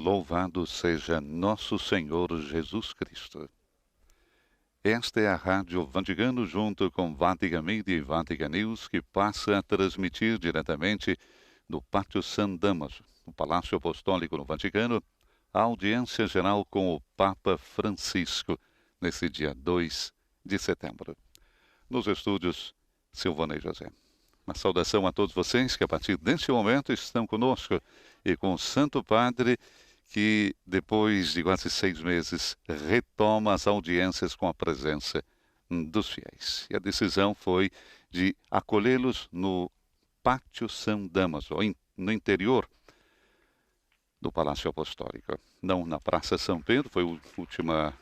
Louvado seja nosso Senhor Jesus Cristo. Esta é a Rádio Vaticano, junto com Vatican Media e Vatican News, que passa a transmitir diretamente do Pátio San Damaso, no Palácio Apostólico no Vaticano, a audiência geral com o Papa Francisco, nesse dia 2 de setembro. Nos estúdios, Silvana e José. Uma saudação a todos vocês que a partir deste momento estão conosco e com o Santo Padre, que depois de quase 6 meses retoma as audiências com a presença dos fiéis. E a decisão foi de acolhê-los no Pátio San Damaso, no interior do Palácio Apostólico. Não na Praça São Pedro, foi a última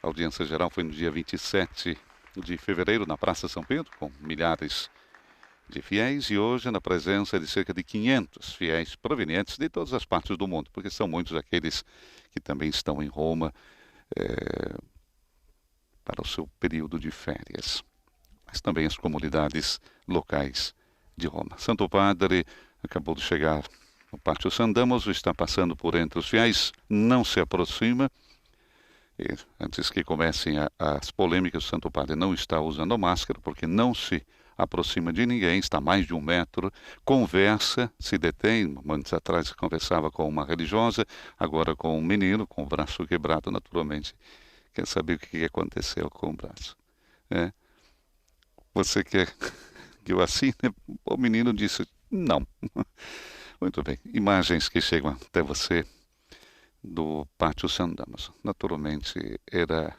audiência geral, foi no dia 27 de fevereiro, na Praça São Pedro, com milhares de fiéis, e hoje na presença de cerca de 500 fiéis provenientes de todas as partes do mundo, porque são muitos aqueles que também estão em Roma para o seu período de férias, mas também as comunidades locais de Roma. Santo Padre acabou de chegar no Pátio San Damaso, está passando por entre os fiéis, não se aproxima. E antes que comecem as polêmicas, o Santo Padre não está usando máscara, porque não se aproxima de ninguém, está a mais de 1 metro, conversa, se detém. Antes atrás conversava com uma religiosa, agora com um menino com o braço quebrado, naturalmente. Quer saber o que aconteceu com o braço? Você quer que eu assine? O menino disse, não. Muito bem, imagens que chegam até você do Pátio San Damaso. Naturalmente era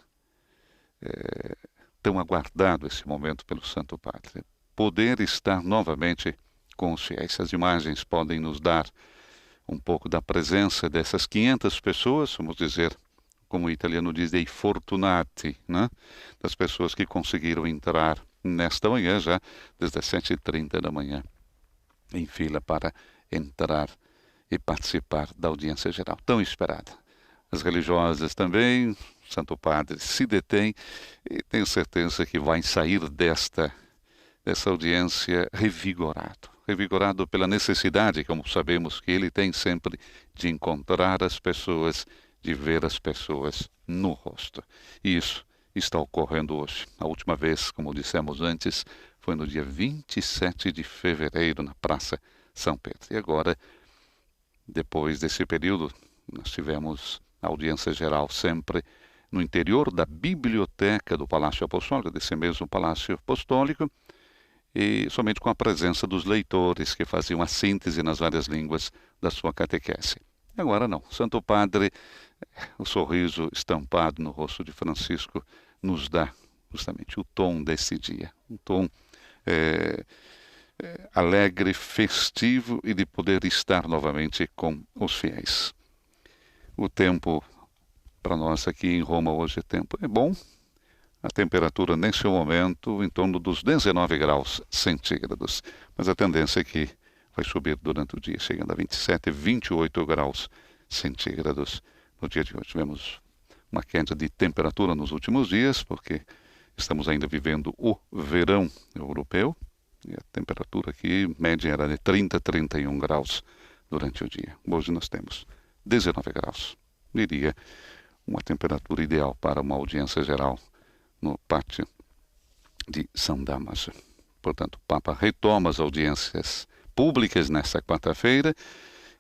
tão aguardado esse momento pelo Santo Padre. Poder estar novamente com os fiéis. As imagens podem nos dar um pouco da presença dessas 500 pessoas, vamos dizer, como o italiano diz, dei fortunati, né? Das pessoas que conseguiram entrar nesta manhã, já desde as 7h30 da manhã, em fila para entrar e participar da audiência geral, tão esperada. As religiosas também, o Santo Padre se detém e tenho certeza que vai sair dessa audiência revigorado pela necessidade, como sabemos que ele tem sempre, de encontrar as pessoas, de ver as pessoas no rosto. E isso está ocorrendo hoje. A última vez, como dissemos antes, foi no dia 27 de fevereiro, na Praça São Pedro. E agora, depois desse período, nós tivemos a audiência geral sempre no interior da biblioteca do Palácio Apostólico, desse mesmo Palácio Apostólico, e somente com a presença dos leitores que faziam a síntese nas várias línguas da sua catequese. Agora não. Santo Padre, o sorriso estampado no rosto de Francisco nos dá justamente o tom desse dia, um tom alegre, festivo e de poder estar novamente com os fiéis. O tempo para nós aqui em Roma hoje é bom. A temperatura nesse momento em torno dos 19 graus centígrados, mas a tendência é que vai subir durante o dia, chegando a 27, 28 graus centígrados no dia de hoje. Tivemos uma queda de temperatura nos últimos dias, porque estamos ainda vivendo o verão europeu, e a temperatura aqui média era de 30, 31 graus durante o dia. Hoje nós temos 19 graus. Diria uma temperatura ideal para uma audiência geral no Pátio de San Damaso. Portanto, o Papa retoma as audiências públicas nesta quarta-feira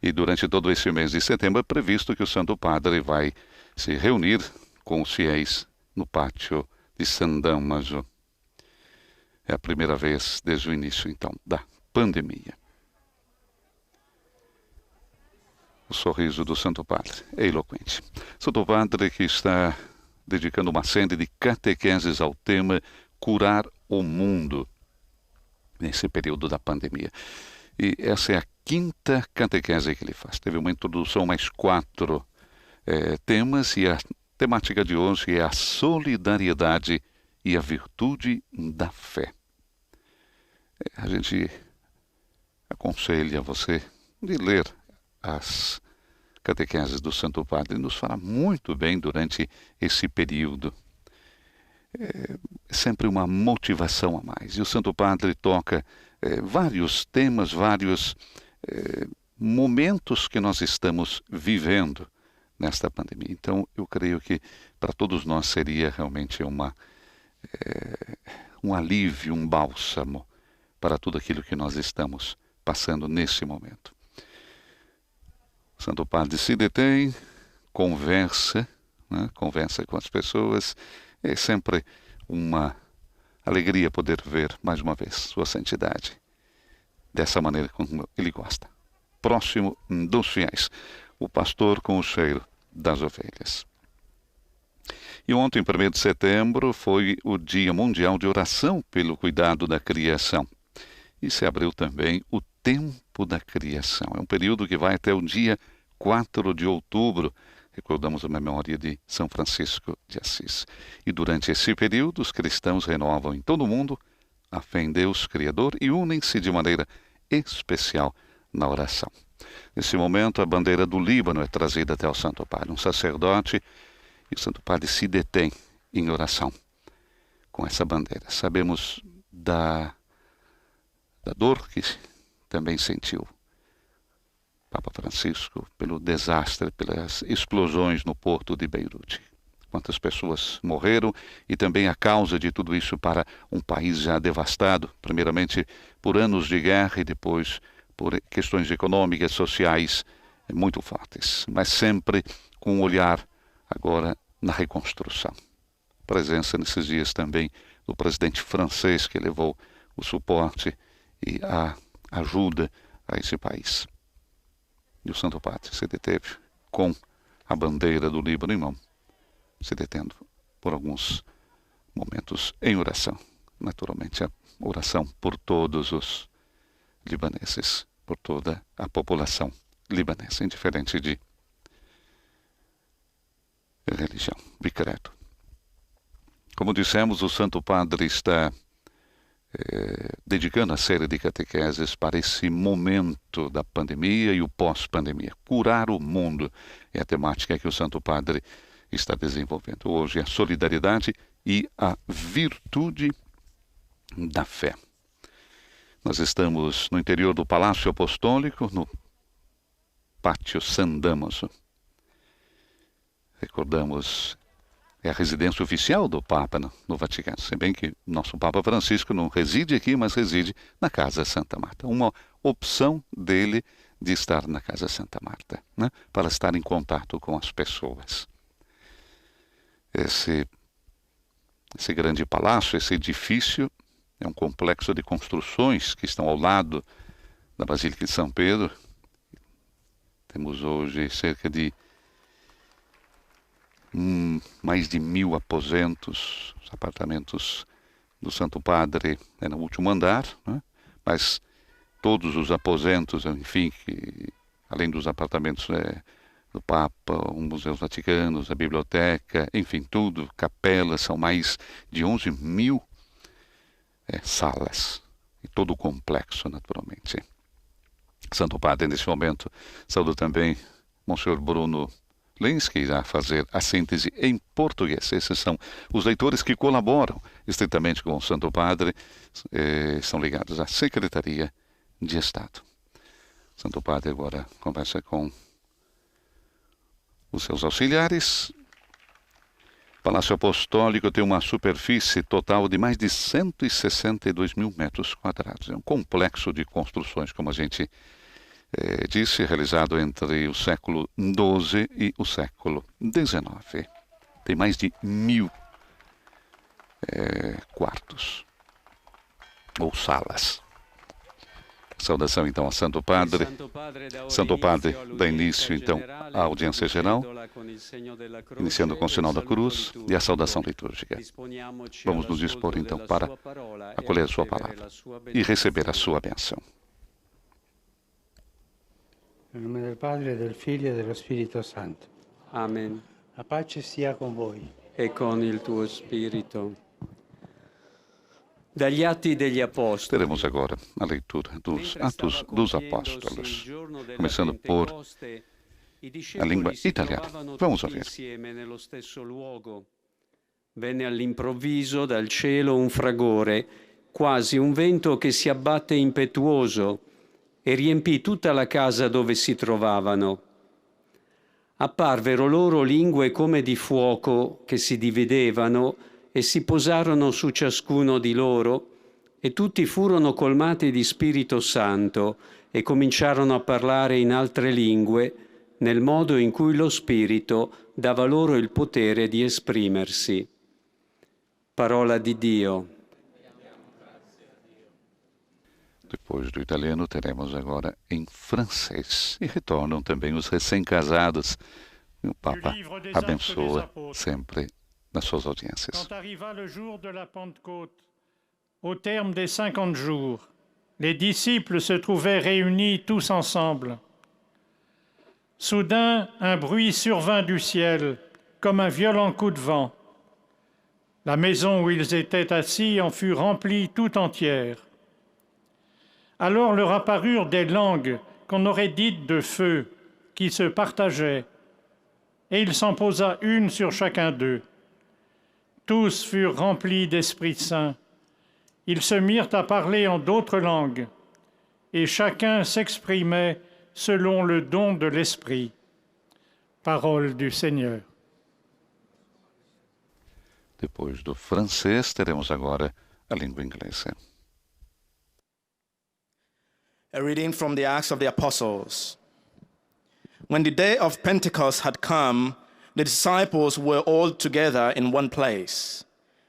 e durante todo esse mês de setembro é previsto que o Santo Padre vai se reunir com os fiéis no Pátio de San Damaso. É a primeira vez desde o início, então, da pandemia. O sorriso do Santo Padre é eloquente. Santo Padre que está dedicando uma série de catequeses ao tema curar o mundo nesse período da pandemia. E essa é a 5ª catequese que ele faz. Teve uma introdução, mais 4 temas, e a temática de hoje é a solidariedade e a virtude da fé. A gente aconselha você de ler as catequeses do Santo Padre. Ele nos fala muito bem durante esse período. É sempre uma motivação a mais. E o Santo Padre toca vários temas, vários momentos que nós estamos vivendo nesta pandemia. Então, eu creio que para todos nós seria realmente um alívio, um bálsamo para tudo aquilo que nós estamos passando nesse momento. O Santo Padre se detém, conversa, né? Conversa com as pessoas. É sempre uma alegria poder ver mais uma vez Sua Santidade dessa maneira como Ele gosta. Próximo dos fiéis, o pastor com o cheiro das ovelhas. E ontem, 1º de setembro, foi o Dia Mundial de Oração pelo Cuidado da Criação. E se abriu também o Tempo da Criação. É um período que vai até o dia 4 de outubro. Recordamos a memória de São Francisco de Assis. E durante esse período, os cristãos renovam em todo o mundo a fé em Deus Criador e unem-se de maneira especial na oração. Nesse momento, a bandeira do Líbano é trazida até o Santo Padre. Um sacerdote e o Santo Padre se detém em oração com essa bandeira. Sabemos da dor que também sentiu Papa Francisco pelo desastre, pelas explosões no porto de Beirute. Quantas pessoas morreram e também a causa de tudo isso para um país já devastado, primeiramente por anos de guerra e depois por questões econômicas, sociais muito fortes, mas sempre com um olhar agora na reconstrução. Presença nesses dias também do presidente francês que levou o suporte e a ajuda a esse país. E o Santo Padre se deteve com a bandeira do Líbano em mão, se detendo por alguns momentos em oração. Naturalmente, a oração por todos os libaneses, por toda a população libanesa, indiferente de religião, de credo. Como dissemos, o Santo Padre está dedicando a série de catequeses para esse momento da pandemia e o pós-pandemia. Curar o mundo é a temática que o Santo Padre está desenvolvendo. Hoje, a solidariedade e a virtude da fé. Nós estamos no interior do Palácio Apostólico, no Pátio San Damaso. Recordamos, é a residência oficial do Papa no Vaticano, se bem que nosso Papa Francisco não reside aqui, mas reside na Casa Santa Marta. Uma opção dele de estar na Casa Santa Marta, né? Para estar em contato com as pessoas. Esse grande palácio, esse edifício, é um complexo de construções que estão ao lado da Basílica de São Pedro. Temos hoje cerca de mais de 1000 aposentos. Os apartamentos do Santo Padre no último andar, né? Mas todos os aposentos, enfim, que, além dos apartamentos do Papa, os museus vaticanos, a biblioteca, enfim, tudo, capelas, são mais de 11.000 salas, e todo o complexo, naturalmente. Santo Padre, nesse momento, saúdo também Monsenhor Bruno Lins, que irá fazer a síntese em português. Esses são os leitores que colaboram estritamente com o Santo Padre, são ligados à Secretaria de Estado. O Santo Padre agora conversa com os seus auxiliares. O Palácio Apostólico tem uma superfície total de mais de 162.000 metros quadrados. É um complexo de construções, como a gente disse, realizado entre o século XII e o século XIX. Tem mais de 1000 quartos ou salas. Saudação então ao Santo Padre. Santo Padre dá início então à audiência geral, iniciando com o sinal da cruz e a saudação litúrgica. Vamos nos dispor então para acolher a sua palavra e receber a sua bênção. Nel nome del Padre, del Figlio e dello Spirito Santo. Amen. La pace sia con voi. E con il tuo spirito. Dagli Atti degli Apostoli. Teremos agora a leitura dos Atos dos Apóstolos, começando por a língua italiana. Vamos ouvir. Insieme nello stesso luogo. Venne all'improvviso dal cielo un fragore, quasi un vento che si abbatte impetuoso, e riempì tutta la casa dove si trovavano. Apparvero loro lingue come di fuoco che si dividevano e si posarono su ciascuno di loro, e tutti furono colmati di Spirito Santo e cominciarono a parlare in altre lingue, nel modo in cui lo Spirito dava loro il potere di esprimersi. Parola di Dio. Depois do italiano, teremos agora em francês. E retornam também os recém-casados. E o Papa abençoa sempre nas suas audiências. Quand arriva le jour de la Pentecôte, au terme des 50 jours, les disciples se trouvaient réunis tous ensemble. Soudain, un bruit survint du ciel, comme un violent coup de vent. La maison où ils étaient assis en fut remplie tout entière. Alors leur apparurent des langues qu'on aurait dites de feu, qui se partageaient, et il s'en posa une sur chacun d'eux. Tous furent remplis d'Esprit Saint. Ils se mirent à parler en d'autres langues, et chacun s'exprimait selon le don de l'Esprit. Parole du Seigneur. Depois do francês, teremos agora a língua inglesa. A reading from the Acts of the Apostles. When the day of Pentecost had come, the disciples were all together in one place.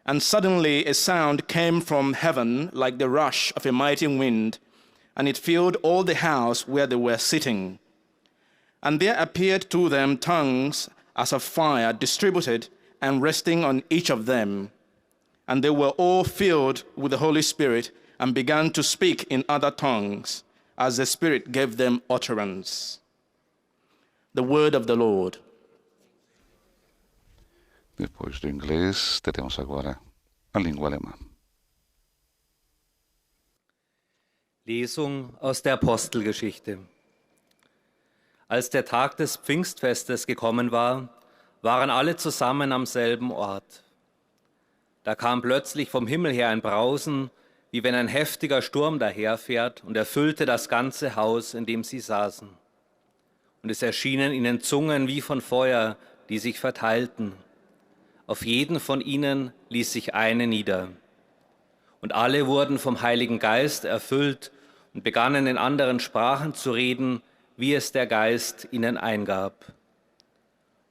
And suddenly a sound came from heaven like the rush of a mighty wind, and it filled all the house where they were sitting. And there appeared to them tongues as of fire, distributed and resting on each of them. And they were all filled with the Holy Spirit and began to speak in other tongues, as the Spirit gave them utterance. The word of the Lord. Depois do inglês, teremos agora a língua alemã. Lesung aus der Apostelgeschichte. Als der Tag des Pfingstfestes gekommen war, waren alle zusammen am selben Ort. Da kam plötzlich vom Himmel her ein Brausen, wie wenn ein heftiger Sturm daherfährt, und erfüllte das ganze Haus, in dem sie saßen. Und es erschienen ihnen Zungen wie von Feuer, die sich verteilten. Auf jeden von ihnen ließ sich eine nieder. Und alle wurden vom Heiligen Geist erfüllt und begannen in anderen Sprachen zu reden, wie es der Geist ihnen eingab.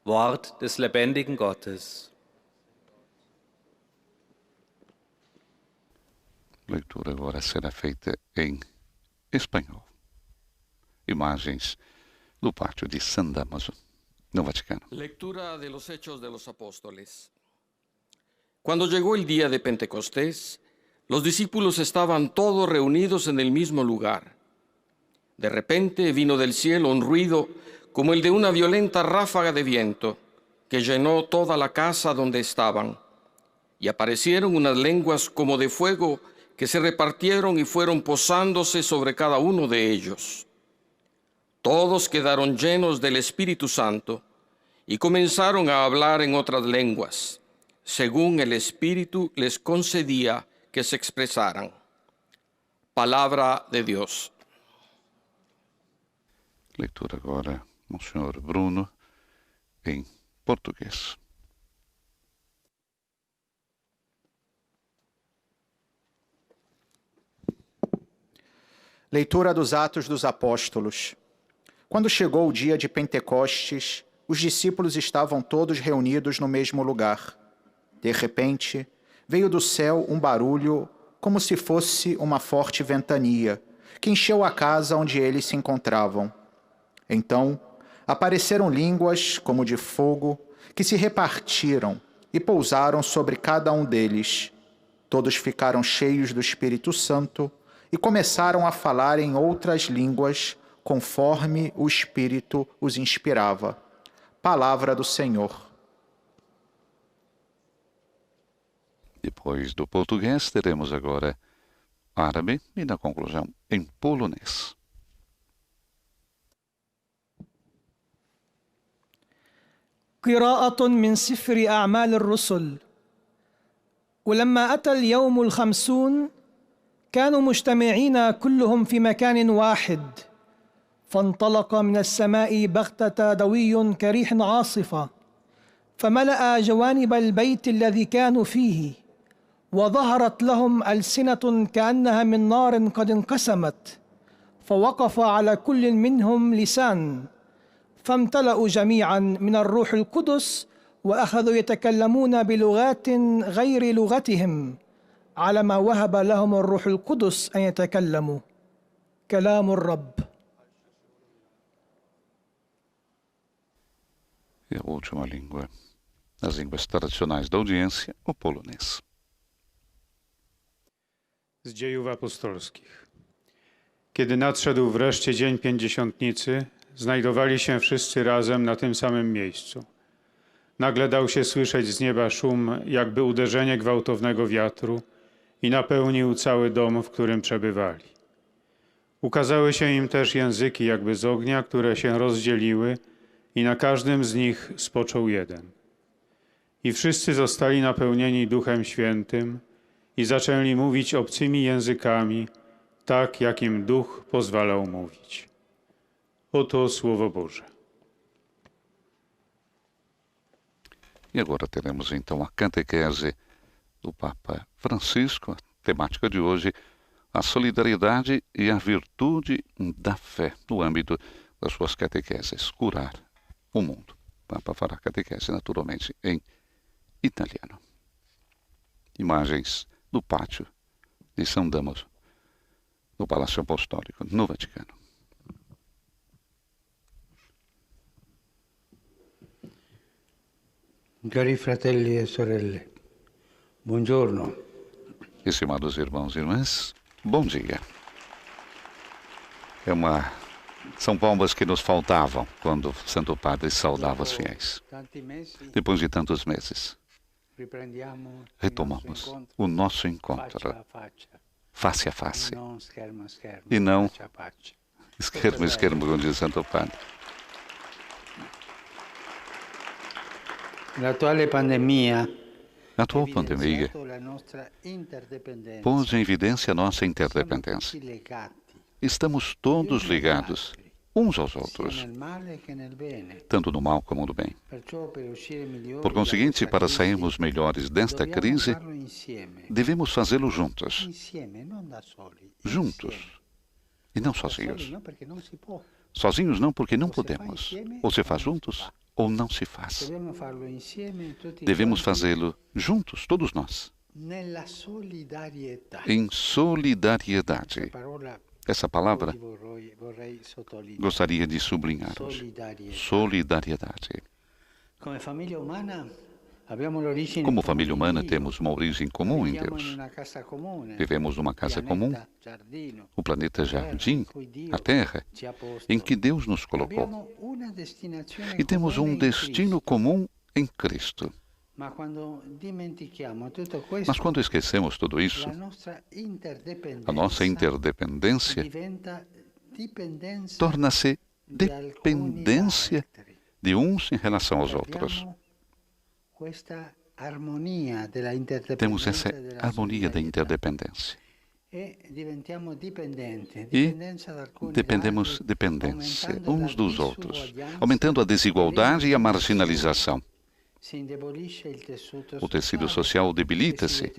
Wort des lebendigen Gottes. Leitura agora será feita em espanhol. Imagens do pátio de San Damaso, no Vaticano. Lectura de los Hechos de los Apóstoles. Cuando llegó el día de Pentecostés, los discípulos estaban todos reunidos en el mismo lugar. De repente vino del cielo un ruido como el de una violenta ráfaga de viento que llenó toda la casa donde estaban. Y aparecieron unas lenguas como de fuego que se repartieron y fueron posándose sobre cada uno de ellos. Todos quedaron llenos del Espíritu Santo y comenzaron a hablar en otras lenguas, según el Espíritu les concedía que se expresaran. Palabra de Dios. Leitura agora, Monsenhor Bruno, em português. Leitura dos Atos dos Apóstolos. Quando chegou o dia de Pentecostes, os discípulos estavam todos reunidos no mesmo lugar. De repente, veio do céu um barulho como se fosse uma forte ventania, que encheu a casa onde eles se encontravam. Então, apareceram línguas como de fogo, que se repartiram e pousaram sobre cada um deles. Todos ficaram cheios do Espírito Santo e começaram a falar em outras línguas, conforme o Espírito os inspirava. Palavra do Senhor. Depois do português, teremos agora árabe e, na conclusão, em polonês. قراءة من سفر أعمال الرسل. ولما أتى اليوم 50 كانوا مجتمعين كلهم في مكان واحد، فانطلق من السماء بغتة دوي كريح عاصفة، فملأ جوانب البيت الذي كانوا فيه، وظهرت لهم ألسنة كأنها من نار قد انقسمت، فوقف على كل منهم لسان، فامتلأوا جميعا من الروح القدس، وأخذوا يتكلمون بلغات غير لغتهم على ما وهب لهم الروح القدس أن يتكلموا. كلام الرب. E a última língua, as línguas tradicionais da audiência, o polonês. Z dziejów apostolskich. Kiedy nadszedł wreszcie dzień Pięćdziesiątnicy, znajdowali się wszyscy razem na tym samym miejscu. Nagle dał się słyszeć z nieba szum, jakby uderzenie gwałtownego wiatru, i napełnił cały dom, w którym przebywali. Ukazały się im też języki jakby z ognia, które się rozdzieliły, i na każdym z nich spoczął jeden. I wszyscy zostali napełnieni Duchem Świętym i zaczęli mówić obcymi językami, tak jak im Duch pozwalał mówić. Oto Słowo Boże. E agora teremos então a catequese do Papa Francisco, a temática de hoje, a solidariedade e a virtude da fé no âmbito das suas catequeses, curar o mundo. O Papa fará catequese naturalmente em italiano. Imagens do pátio de São Damaso, no Palácio Apostólico, no Vaticano. Cari fratelli e sorelle, buongiorno. Estimados irmãos e irmãs, bom dia. São palmas que nos faltavam quando o Santo Padre saudava os fiéis. Depois de tantos meses, retomamos o nosso encontro face a face e não esquermo a esquermo, como diz o Santo Padre. A atual pandemia pôs em evidência a nossa interdependência. Estamos todos ligados uns aos outros, tanto no mal como no bem. Por conseguinte, para sairmos melhores desta crise, devemos fazê-lo juntos. Juntos, e não sozinhos. Sozinhos não, porque não podemos. Ou se faz juntos, ou não se faz. Devemos fazê-lo juntos, todos nós, em solidariedade. Essa palavra gostaria de sublinhar hoje. Solidariedade. Como família humana, temos uma origem comum em Deus. Vivemos numa casa comum, o planeta Jardim, a Terra, em que Deus nos colocou. E temos um destino comum em Cristo. Mas quando esquecemos tudo isso, a nossa interdependência torna-se dependência de uns em relação aos outros. Temos essa harmonia da interdependência. E dependemos dependência uns dos outros, aumentando a desigualdade e a marginalização. O tecido social debilita-se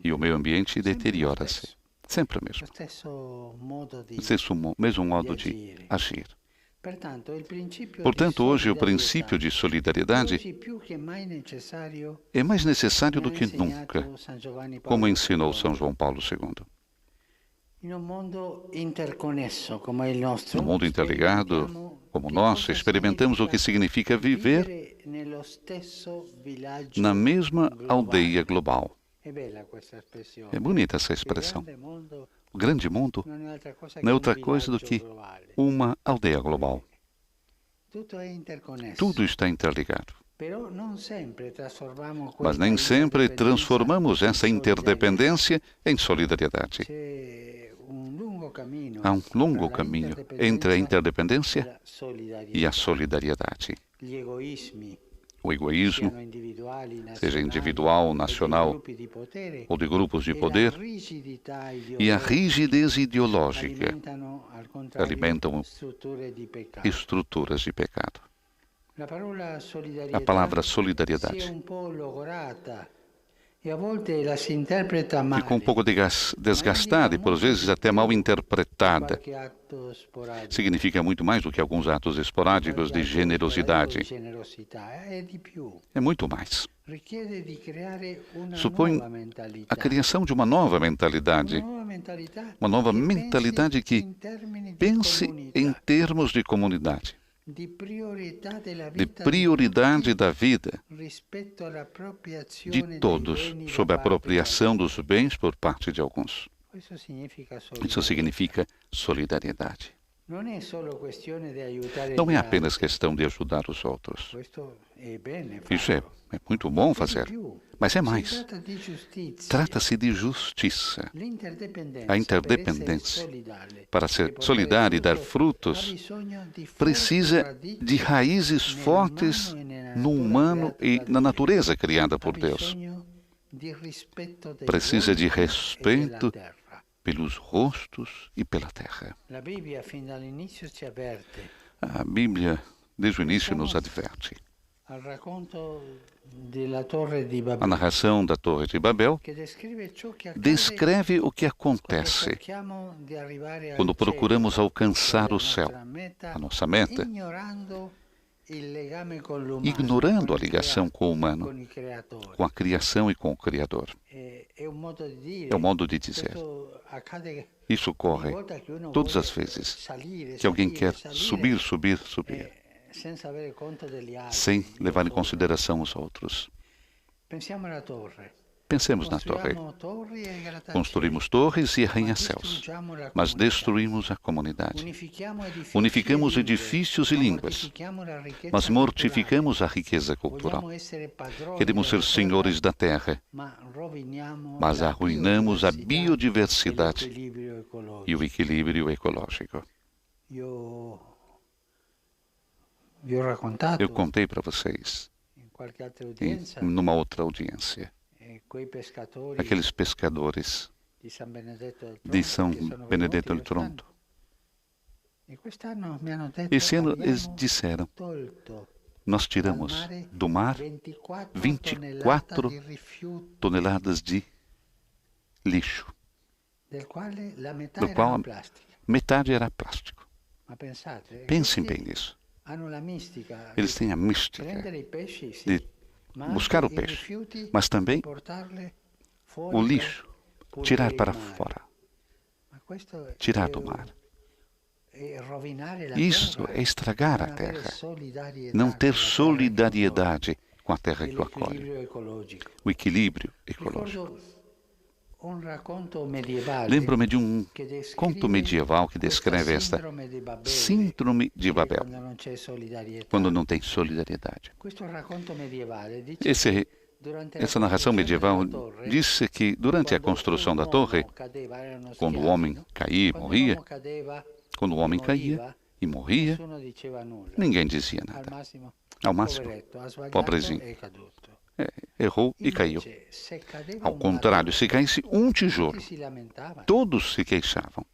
e o meio ambiente deteriora-se. Sempre o mesmo. O mesmo modo de agir. Portanto, hoje o princípio de solidariedade é mais necessário do que nunca, como ensinou São João Paulo II. No mundo interligado como o nosso, experimentamos o que significa viver na mesma aldeia global. É bonita essa expressão. O grande mundo não é outra coisa do que uma aldeia global. Tudo está interligado. Mas nem sempre transformamos essa interdependência em solidariedade. Há um longo caminho entre a interdependência e a solidariedade. o egoísmo, seja individual, nacional ou de grupos de poder, e a rigidez ideológica alimentam estruturas de pecado. A palavra solidariedade ficou um pouco desgastada e, por vezes, até mal interpretada. Significa muito mais do que alguns atos esporádicos de generosidade. É muito mais. Supõe a criação de uma nova mentalidade. Uma nova mentalidade que pense em termos de comunidade, de prioridade da vida de todos, sob a apropriação dos bens por parte de alguns. Isso significa solidariedade. Não é apenas questão de ajudar os outros. Isso é muito bom fazer, mas é mais. Trata-se de justiça. A interdependência, para ser solidária e dar frutos, precisa de raízes fortes no humano e na natureza criada por Deus. Precisa de respeito pelos rostos e pela terra. A Bíblia, desde o início, nos adverte. A narração da Torre de Babel descreve o que acontece quando procuramos alcançar o céu, a nossa meta, ignorando a ligação com o humano, com a criação e com o Criador. É um modo de dizer. Isso ocorre todas as vezes que alguém quer subir, sem levar em consideração os outros. Pensemos na torre. Construímos torres e arranha-céus, mas destruímos a comunidade. Unificamos edifícios e línguas, mas mortificamos a riqueza cultural. Queremos ser senhores da terra, mas arruinamos a biodiversidade e o equilíbrio ecológico. Eu contei para vocês, numa outra audiência, aqueles pescadores de São Benedetto del Tronto. Esse ano eles disseram, nós tiramos do mar 24 toneladas de lixo, do qual metade era plástico. Pensem bem nisso. Eles têm a mística de buscar o peixe, mas também o lixo, tirar para fora, tirar do mar. Isso é estragar a terra, não ter solidariedade com a terra que o acolhe, o equilíbrio ecológico. Lembro-me de um conto medieval que descreve esta síndrome de Babel, quando não tem solidariedade. Essa narração medieval disse que durante a construção da torre, quando o homem caía e morria, quando o homem caía e morria, ninguém dizia nada. Ao máximo, pobrezinho. Errou e caiu. Ao contrário, se caísse um tijolo, todos se queixavam.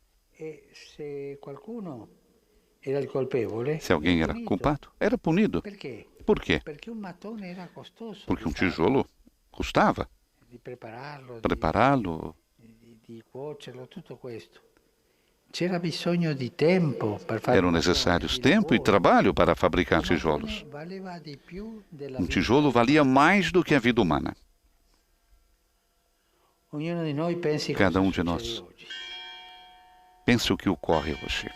Se alguém era culpado, era punido. Por quê? Porque um tijolo custava prepará-lo. Eram necessários tempo e trabalho para fabricar tijolos. Um tijolo valia mais do que a vida humana. Cada um de nós pense o que ocorre hoje.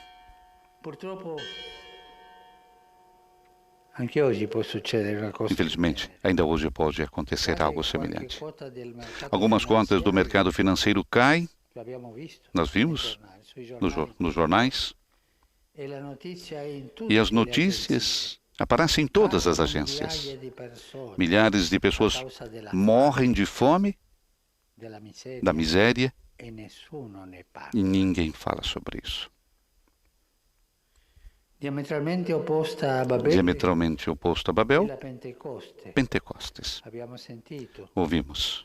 Infelizmente, ainda hoje pode acontecer algo semelhante. Algumas contas do mercado financeiro caem. Nós vimos nos jornais, e as notícias aparecem em todas as agências. Milhares de pessoas morrem de fome, da miséria, e ninguém fala sobre isso. Diametralmente oposta a Babel, diametralmente oposto a Babel, la Pentecoste. Pentecostes. Abbiamo sentito Ouvimos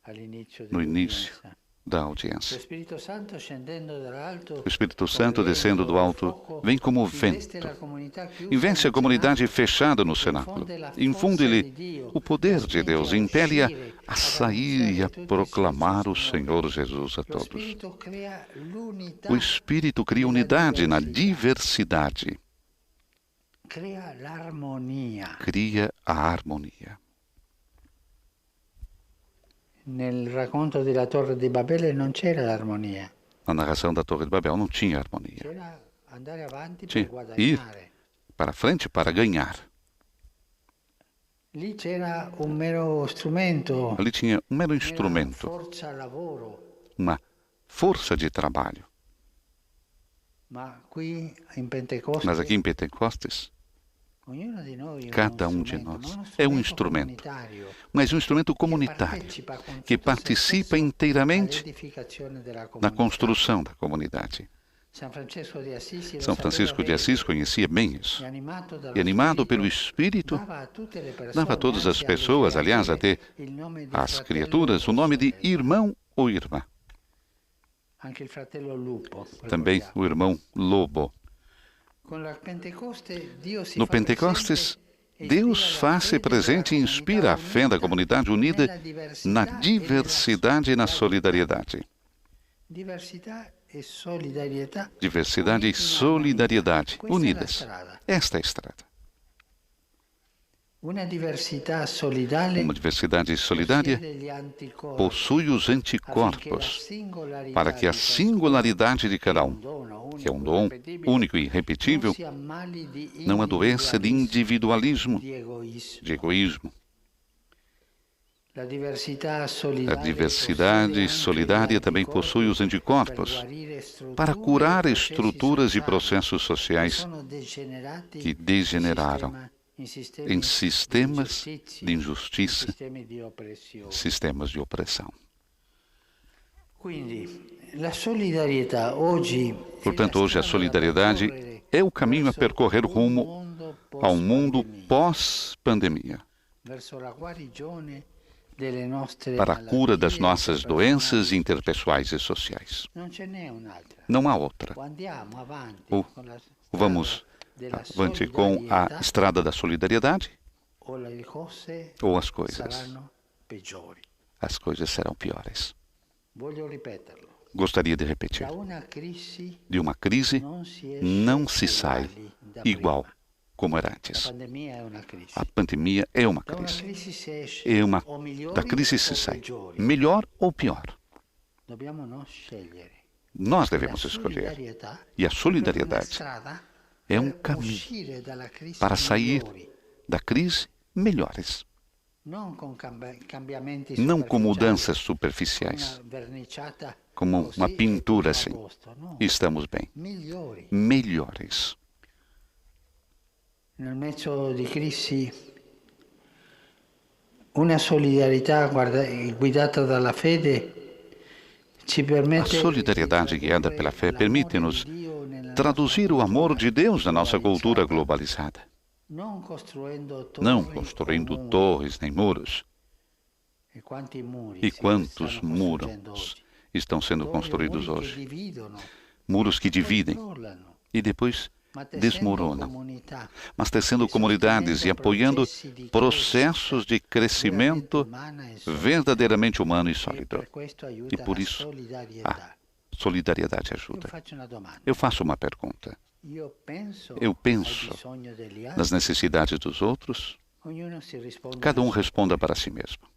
all'inizio no início dell'udienza. da Lo audiência. Spirito Santo scendendo dall'alto, O Espírito Santo, descendo do alto, vem como investe vento. la comunità chiusa Investe a nel comunidade fechada no cenáculo. Infunde-lhe o poder de Deus. Impele-a a sair e a proclamar o Senhor Jesus a Lo todos. Spirito crea l'unità, O Espírito cria unidade na diversidade. crea l'armonia. Cria a harmonia. Nel racconto della Torre di Babele non c'era l'armonia, Na narração da Torre de Babel não tinha harmonia. c'era andare avanti Tinha per ir guadagnare. para frente para ganhar. Lì c'era un mero strumento, Ali tinha um mero una instrumento, forza lavoro, uma força de trabalho. ma qui in Pentecoste Mas aqui em Pentecostes, ognuno di noi è cada uno de strumento, nós ma uno é um strumento instrumento, comunitario mas um instrumento comunitário partecipa con que tutto se participa stesso inteiramente all'edificazione della na comunità. construção da comunidade. São Francisco de Assis, São Francisco de Assis conhecia bem isso. e E animado pelo Espírito, dava a todas as pessoas, aliás, até às criaturas, o nome de irmão ou irmã. Anche il fratello Lupo. Também o irmão Lobo. No Pentecostes, Deus faz-se presente e inspira a fé da comunidade unida na diversidade e na solidariedade. Diversidade e solidarietà. Diversidade e solidariedade unidas. Esta é a estrada. Uma diversidade solidária solidária possui os anticorpos para que a singularidade de cada um, que é um dom único e irrepetível, não adoeça de individualismo, de egoísmo. A diversidade solidária também possui os anticorpos para curar estruturas e processos sociais que degeneraram em sistemas de injustiça, sistemas de opressão. Portanto, hoje a solidariedade é o caminho a percorrer rumo ao mundo pós-pandemia, para a cura das nossas doenças interpessoais e sociais. Não há outra. Ou vamos avante com a estrada da solidariedade, ou as coisas serão piores. Gostaria de repetir. De uma crise não se sai igual como era antes. A pandemia é uma crise. Da crise se sai melhor ou pior. Nós devemos escolher. E a solidariedade é um caminho para sair da crise melhores. Não com mudanças superficiais, como uma pintura assim. Estamos bem. Melhores. Nel mezzo di crisi, una solidarietà guidata dalla fede ci permette. A solidariedade guiada pela fé permite-nos traduzir o amor de Deus na nossa cultura globalizada. Não construindo torres nem muros. E quantos muros estão sendo construídos hoje? Muros que dividem e depois desmoronam, mas tecendo comunidades e apoiando processos de crescimento verdadeiramente humano e sólido. E por isso, a solidariedade ajuda. Eu faço uma pergunta. Eu penso nas necessidades dos outros. Cada um responda para si mesmo.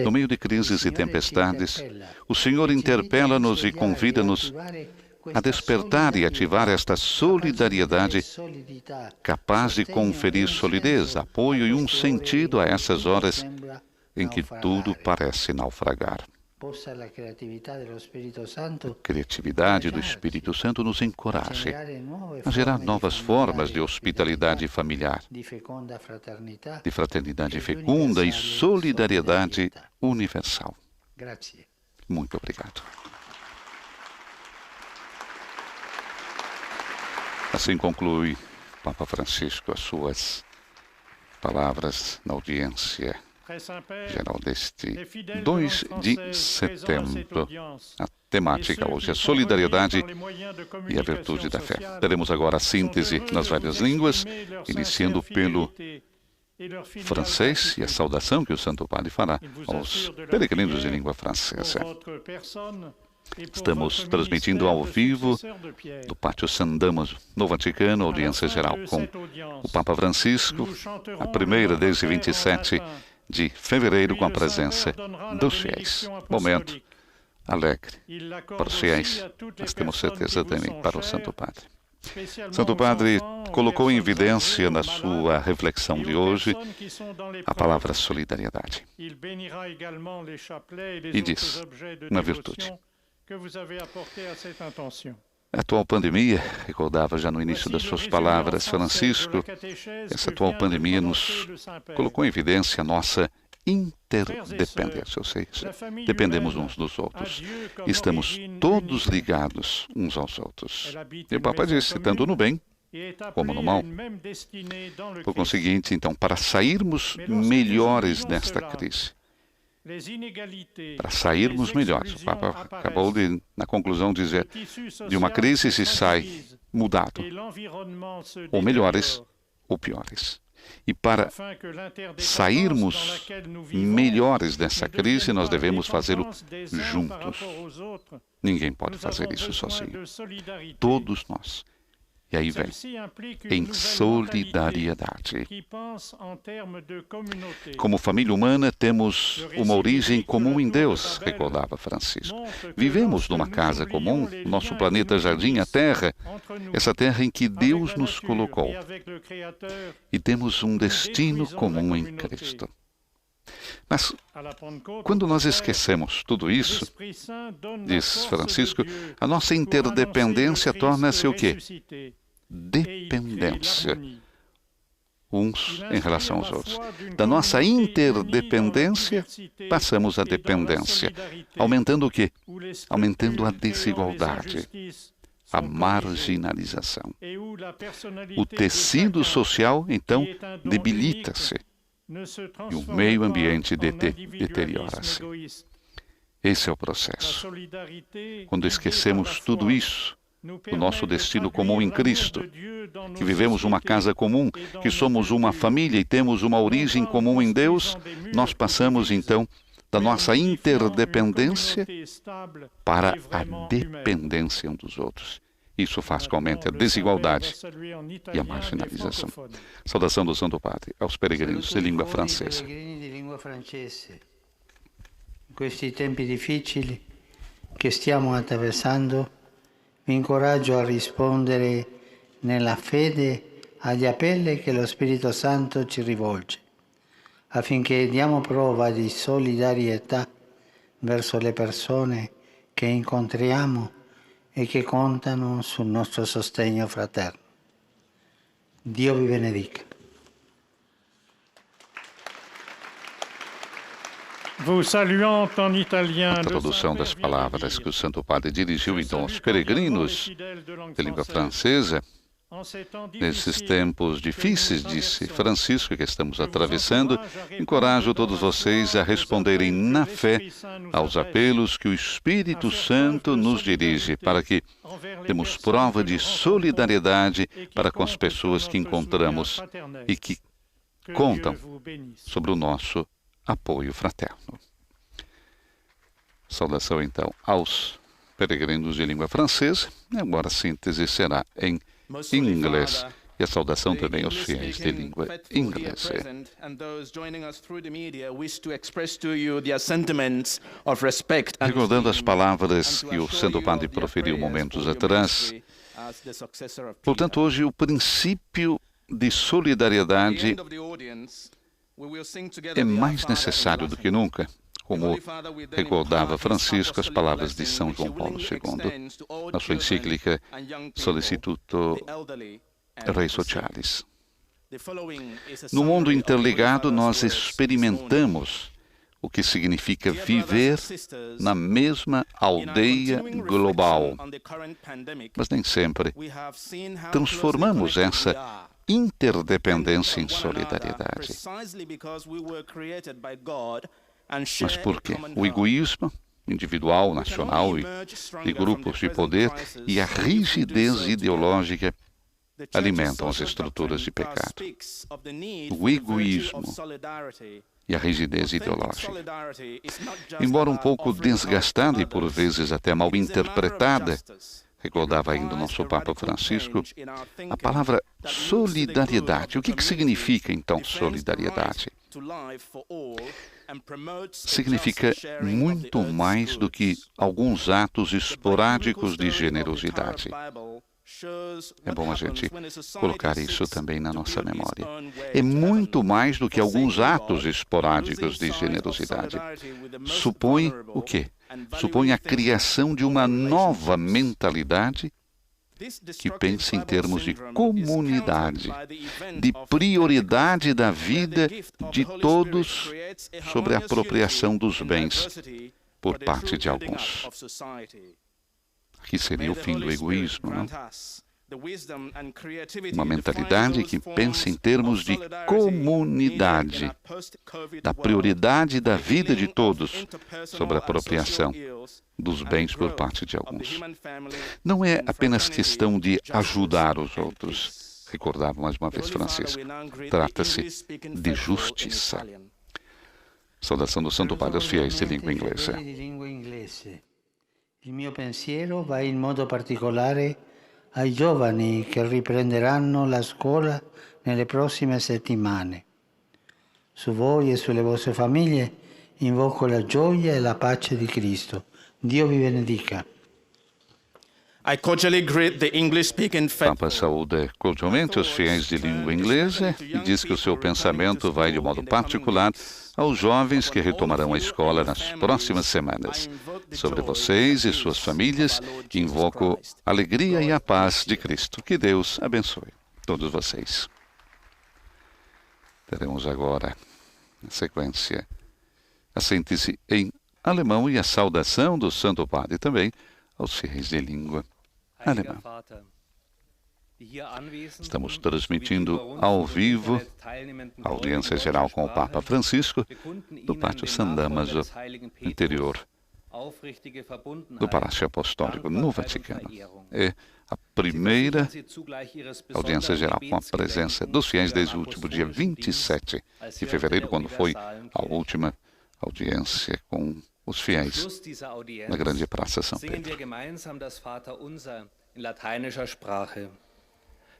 No meio de crises e tempestades, o Senhor interpela-nos e convida-nos a despertar e ativar esta solidariedade capaz de conferir solidez, apoio e um sentido a essas horas em que tudo parece naufragar. A criatividade do Espírito Santo nos encoraje a gerar novas formas de hospitalidade familiar, de fraternidade fecunda e solidariedade universal. Muito obrigado. Assim conclui Papa Francisco as suas palavras na audiência geral deste 2 de setembro. A temática hoje é solidariedade e a virtude da fé. Teremos agora a síntese nas várias línguas, iniciando pelo francês e a saudação que o Santo Padre fará aos peregrinos de língua francesa. Estamos transmitindo ao vivo do Pátio San Damaso, no Vaticano, audiência geral com o Papa Francisco, a primeira desde 27 de fevereiro, com a presença dos fiéis. Momento alegre para os fiéis, mas temos certeza também para o Santo Padre. Santo Padre colocou em evidência na sua reflexão de hoje a palavra solidariedade. E diz, uma virtude. A atual pandemia, recordava já no início das suas palavras, Francisco, essa atual pandemia nos colocou em evidência a nossa interdependência, ou seja, dependemos uns dos outros. Estamos todos ligados uns aos outros. E o Papa disse, tanto no bem como no mal. Por conseguinte, então, para sairmos melhores desta crise, para sairmos melhores, o Papa acabou de, na conclusão, dizer, de uma crise se sai mudado, ou melhores ou piores. E para sairmos melhores dessa crise, nós devemos fazê-lo juntos. Ninguém pode fazer isso sozinho. Todos nós. E aí vem, em solidariedade. Como família humana, temos uma origem comum em Deus, recordava Francisco. Vivemos numa casa comum, nosso planeta jardim, a Terra, essa terra em que Deus nos colocou. E temos um destino comum em Cristo. Mas, quando nós esquecemos tudo isso, diz Francisco, a nossa interdependência torna-se o quê? Dependência. Uns em relação aos outros. Da nossa interdependência, passamos à dependência. Aumentando o quê? Aumentando a desigualdade, a marginalização. O tecido social, então, debilita-se. E o meio ambiente deteriora-se. Esse é o processo. Quando esquecemos tudo isso, o nosso destino comum em Cristo, que vivemos uma casa comum, que somos uma família e temos uma origem comum em Deus, nós passamos então da nossa interdependência para a dependência uns dos outros. Isso faz que aumente a desigualdade e a marginalização. Saudação do Santo Padre aos peregrinos de língua francesa. In questi tempi difficili che stiamo attraversando, vi incoraggio a rispondere nella fede agli appelli che lo Spirito Santo ci rivolge, affinché diamo prova di solidarietà verso le persone che incontriamo e che contano sul nostro sostegno fraterno. Dio vi benedica. A tradução das palavras que o Santo Padre dirigiu então aos peregrinos de língua francesa. Nesses tempos difíceis, disse Francisco, que estamos atravessando, encorajo todos vocês a responderem na fé aos apelos que o Espírito Santo nos dirige, para que demos prova de solidariedade para com as pessoas que encontramos e que contam sobre o nosso apoio fraterno. Saudação, então, aos peregrinos de língua francesa. Agora a síntese será em inglês e a saudação também aos fiéis de língua inglesa. Recordando as palavras que o Santo Padre proferiu momentos atrás, portanto, hoje o princípio de solidariedade é mais necessário do que nunca, como recordava Francisco as palavras de São João Paulo II, na sua encíclica Sollicituto Rei Socialis. No mundo interligado, nós experimentamos o que significa viver na mesma aldeia global. Mas nem sempre transformamos essa interdependência em solidariedade. Mas por quê? O egoísmo individual, nacional e de grupos de poder e a rigidez ideológica alimentam as estruturas de pecado. O egoísmo e a rigidez ideológica. Embora um pouco desgastada e por vezes até mal interpretada, recordava ainda o nosso Papa Francisco, a palavra solidariedade. O que significa então solidariedade? Significa muito mais do que alguns atos esporádicos de generosidade. É bom a gente colocar isso também na nossa memória. É muito mais do que alguns atos esporádicos de generosidade. Supõe o quê? Supõe a criação de uma nova mentalidade que pensa em termos de comunidade, de prioridade da vida de todos sobre a apropriação dos bens por parte de alguns. Aqui seria o fim do egoísmo, não? Uma mentalidade que pensa em termos de comunidade, da prioridade da vida de todos sobre a apropriação dos bens por parte de alguns. Não é apenas questão de ajudar os outros, recordava mais uma vez Francisco. Trata-se de justiça. Saudação do Santo Padre aos fiéis de língua inglesa. Il mio pensiero va in modo particolare ai giovani che riprenderanno la scuola nelle prossime settimane. Su voi e sulle vostre famiglie invoco la gioia e la pace di Cristo. Dio vi benedica. I cordially greet the English-speaking Papa saúda cordialmente os fiéis de língua inglesa e diz que o seu pensamento vai de modo particular aos jovens que retomarão a escola nas próximas semanas. Sobre vocês e suas famílias, invoco a alegria e a paz de Cristo. Que Deus abençoe todos vocês. Teremos agora, na sequência, a síntese em alemão e a saudação do Santo Padre também aos fiéis de língua alemã. Estamos transmitindo ao vivo a audiência geral com o Papa Francisco do Pátio San Damaso, interior do Palácio Apostólico no Vaticano. É a primeira audiência geral com a presença dos fiéis desde o último dia 27 de fevereiro, quando foi a última audiência com os fiéis na grande Praça São Pedro.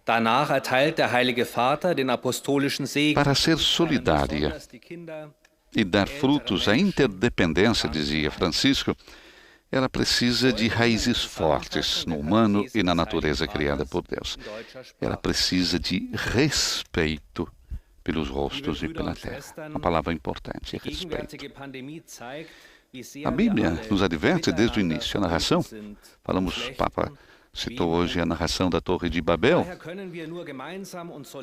Danach erteilt der Heilige Vater den apostolischen Segen. Para ser solidária e dar frutos à interdependência, dizia Francisco, ela precisa de raízes fortes no humano e na natureza criada por Deus. Ela precisa de respeito pelos rostos e pela terra. Uma palavra importante, respeito. A Bíblia nos adverte desde o início. A narração, Papa citou hoje a narração da Torre de Babel,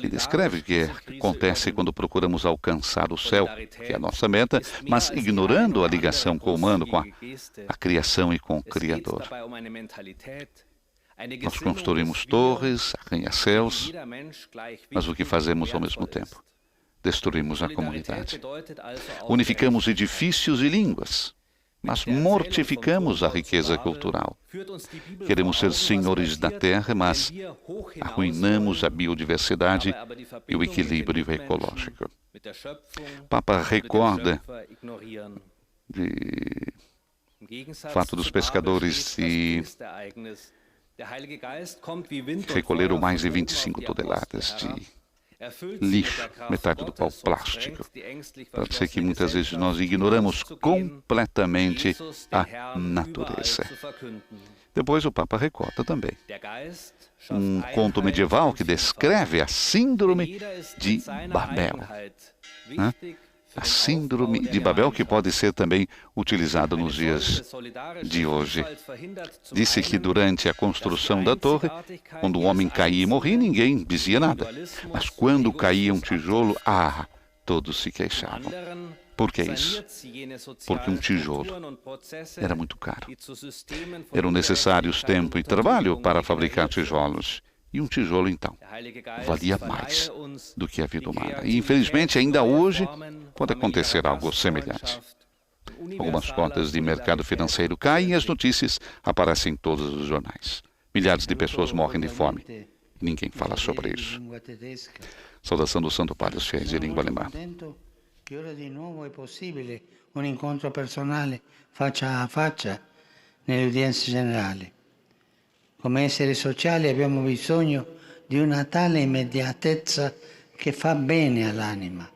e descreve o que acontece quando procuramos alcançar o céu, que é a nossa meta, mas ignorando a ligação com o humano, com a criação e com o Criador. Nós construímos torres, arranha-céus, mas o que fazemos ao mesmo tempo? Destruímos a comunidade. Unificamos edifícios e línguas, mas mortificamos a riqueza cultural. Queremos ser senhores da terra, mas arruinamos a biodiversidade e o equilíbrio ecológico. O Papa recorda do fato dos pescadores de recolheram mais de 25 toneladas de lixo, metade do pau plástico. Pode ser que muitas vezes nós ignoramos completamente a natureza. Depois o Papa recorda também um conto medieval que descreve a síndrome de Babel. A síndrome de Babel, que pode ser também utilizada nos dias de hoje. Disse que durante a construção da torre, quando o homem caía e morria, ninguém dizia nada. Mas quando caía um tijolo, todos se queixavam. Por que isso? Porque um tijolo era muito caro. Eram necessários tempo e trabalho para fabricar tijolos. E um tijolo, então, valia mais do que a vida humana. E, infelizmente, ainda hoje pode acontecer algo semelhante. Algumas cotas de mercado financeiro caem e as notícias aparecem em todos os jornais. Milhares de pessoas morrem de fome. Ninguém fala sobre isso. Saudação do Santo Padre aos fiéis de língua alemã. Che ora di nuovo è possibile un incontro personale faccia a faccia nelle udienze generali. Come esseri sociali abbiamo bisogno di una tale immediatezza che fa bene all'anima.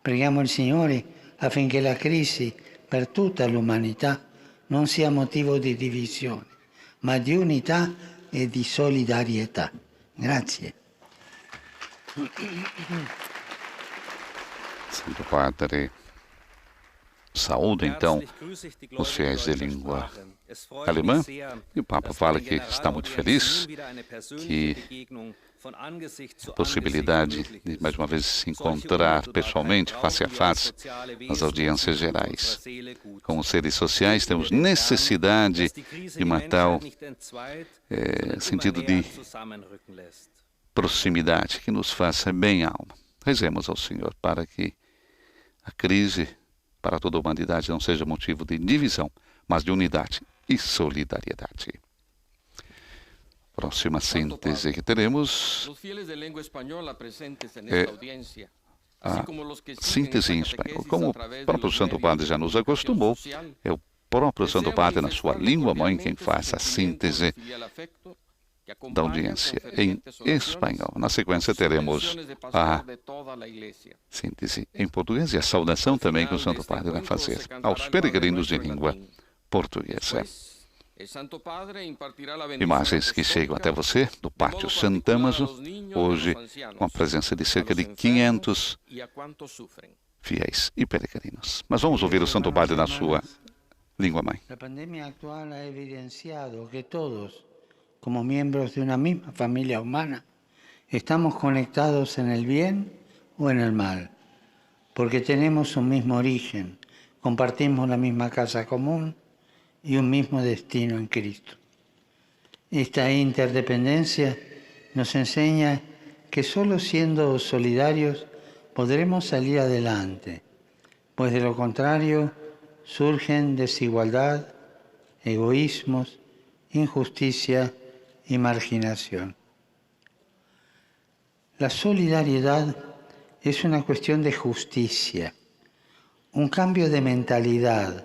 Preghiamo il Signore affinché la crisi per tutta l'umanità non sia motivo di divisione, ma di unità e di solidarietà. Grazie. Santo Padre, saúde então os fiéis de língua alemã. E o Papa fala que está muito feliz que a possibilidade de mais uma vez se encontrar pessoalmente, face a face, nas audiências gerais. Como seres sociais, temos necessidade de uma tal sentido de proximidade que nos faça bem à alma. Rezemos ao Senhor para que a crise para toda a humanidade não seja motivo de divisão, mas de unidade e solidariedade. Próxima síntese que teremos é a síntese em espanhol. Como o próprio Santo Padre já nos acostumou, é o próprio Santo Padre, na sua língua mãe, quem faz a síntese da audiência em espanhol. Na sequência, teremos a síntese em português e a saudação também que o Santo Padre vai fazer aos peregrinos de língua portuguesa. Imagens que chegam até você do Pátio Sant'Amaso, hoje com a presença de cerca de 500 fiéis e peregrinos. Mas vamos ouvir o Santo Padre na sua língua mãe. A pandemia atual ha evidenciado que todos, como miembros de una misma familia humana, estamos conectados en el bien o en el mal, porque tenemos un mismo origen, compartimos la misma casa común y un mismo destino en Cristo. Esta interdependencia nos enseña que solo siendo solidarios podremos salir adelante, pues de lo contrario surgen desigualdad, egoísmos, injusticia y marginación. La solidaridad es una cuestión de justicia, un cambio de mentalidad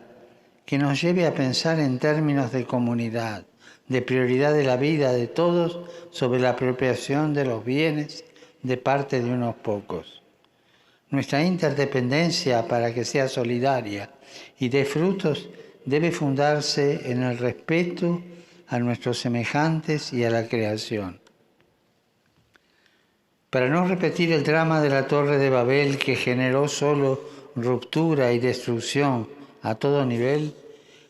que nos lleve a pensar en términos de comunidad, de prioridad de la vida de todos sobre la apropiación de los bienes de parte de unos pocos. Nuestra interdependencia para que sea solidaria y dé frutos debe fundarse en el respeto a nuestros semejantes y a la creación. Para no repetir el drama de la Torre de Babel que generó solo ruptura y destrucción a todo nivel,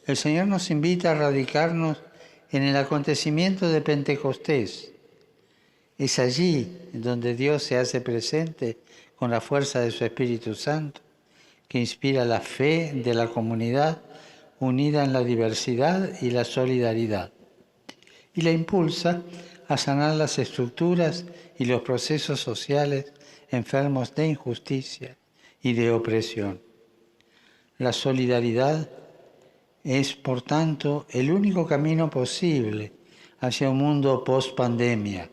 el Señor nos invita a radicarnos en el acontecimiento de Pentecostés. Es allí donde Dios se hace presente con la fuerza de su Espíritu Santo, que inspira la fe de la comunidad unida en la diversidad y la solidaridad, y la impulsa a sanar las estructuras y los procesos sociales enfermos de injusticia y de opresión. La solidaridad es, por tanto, el único camino posible hacia un mundo post-pandemia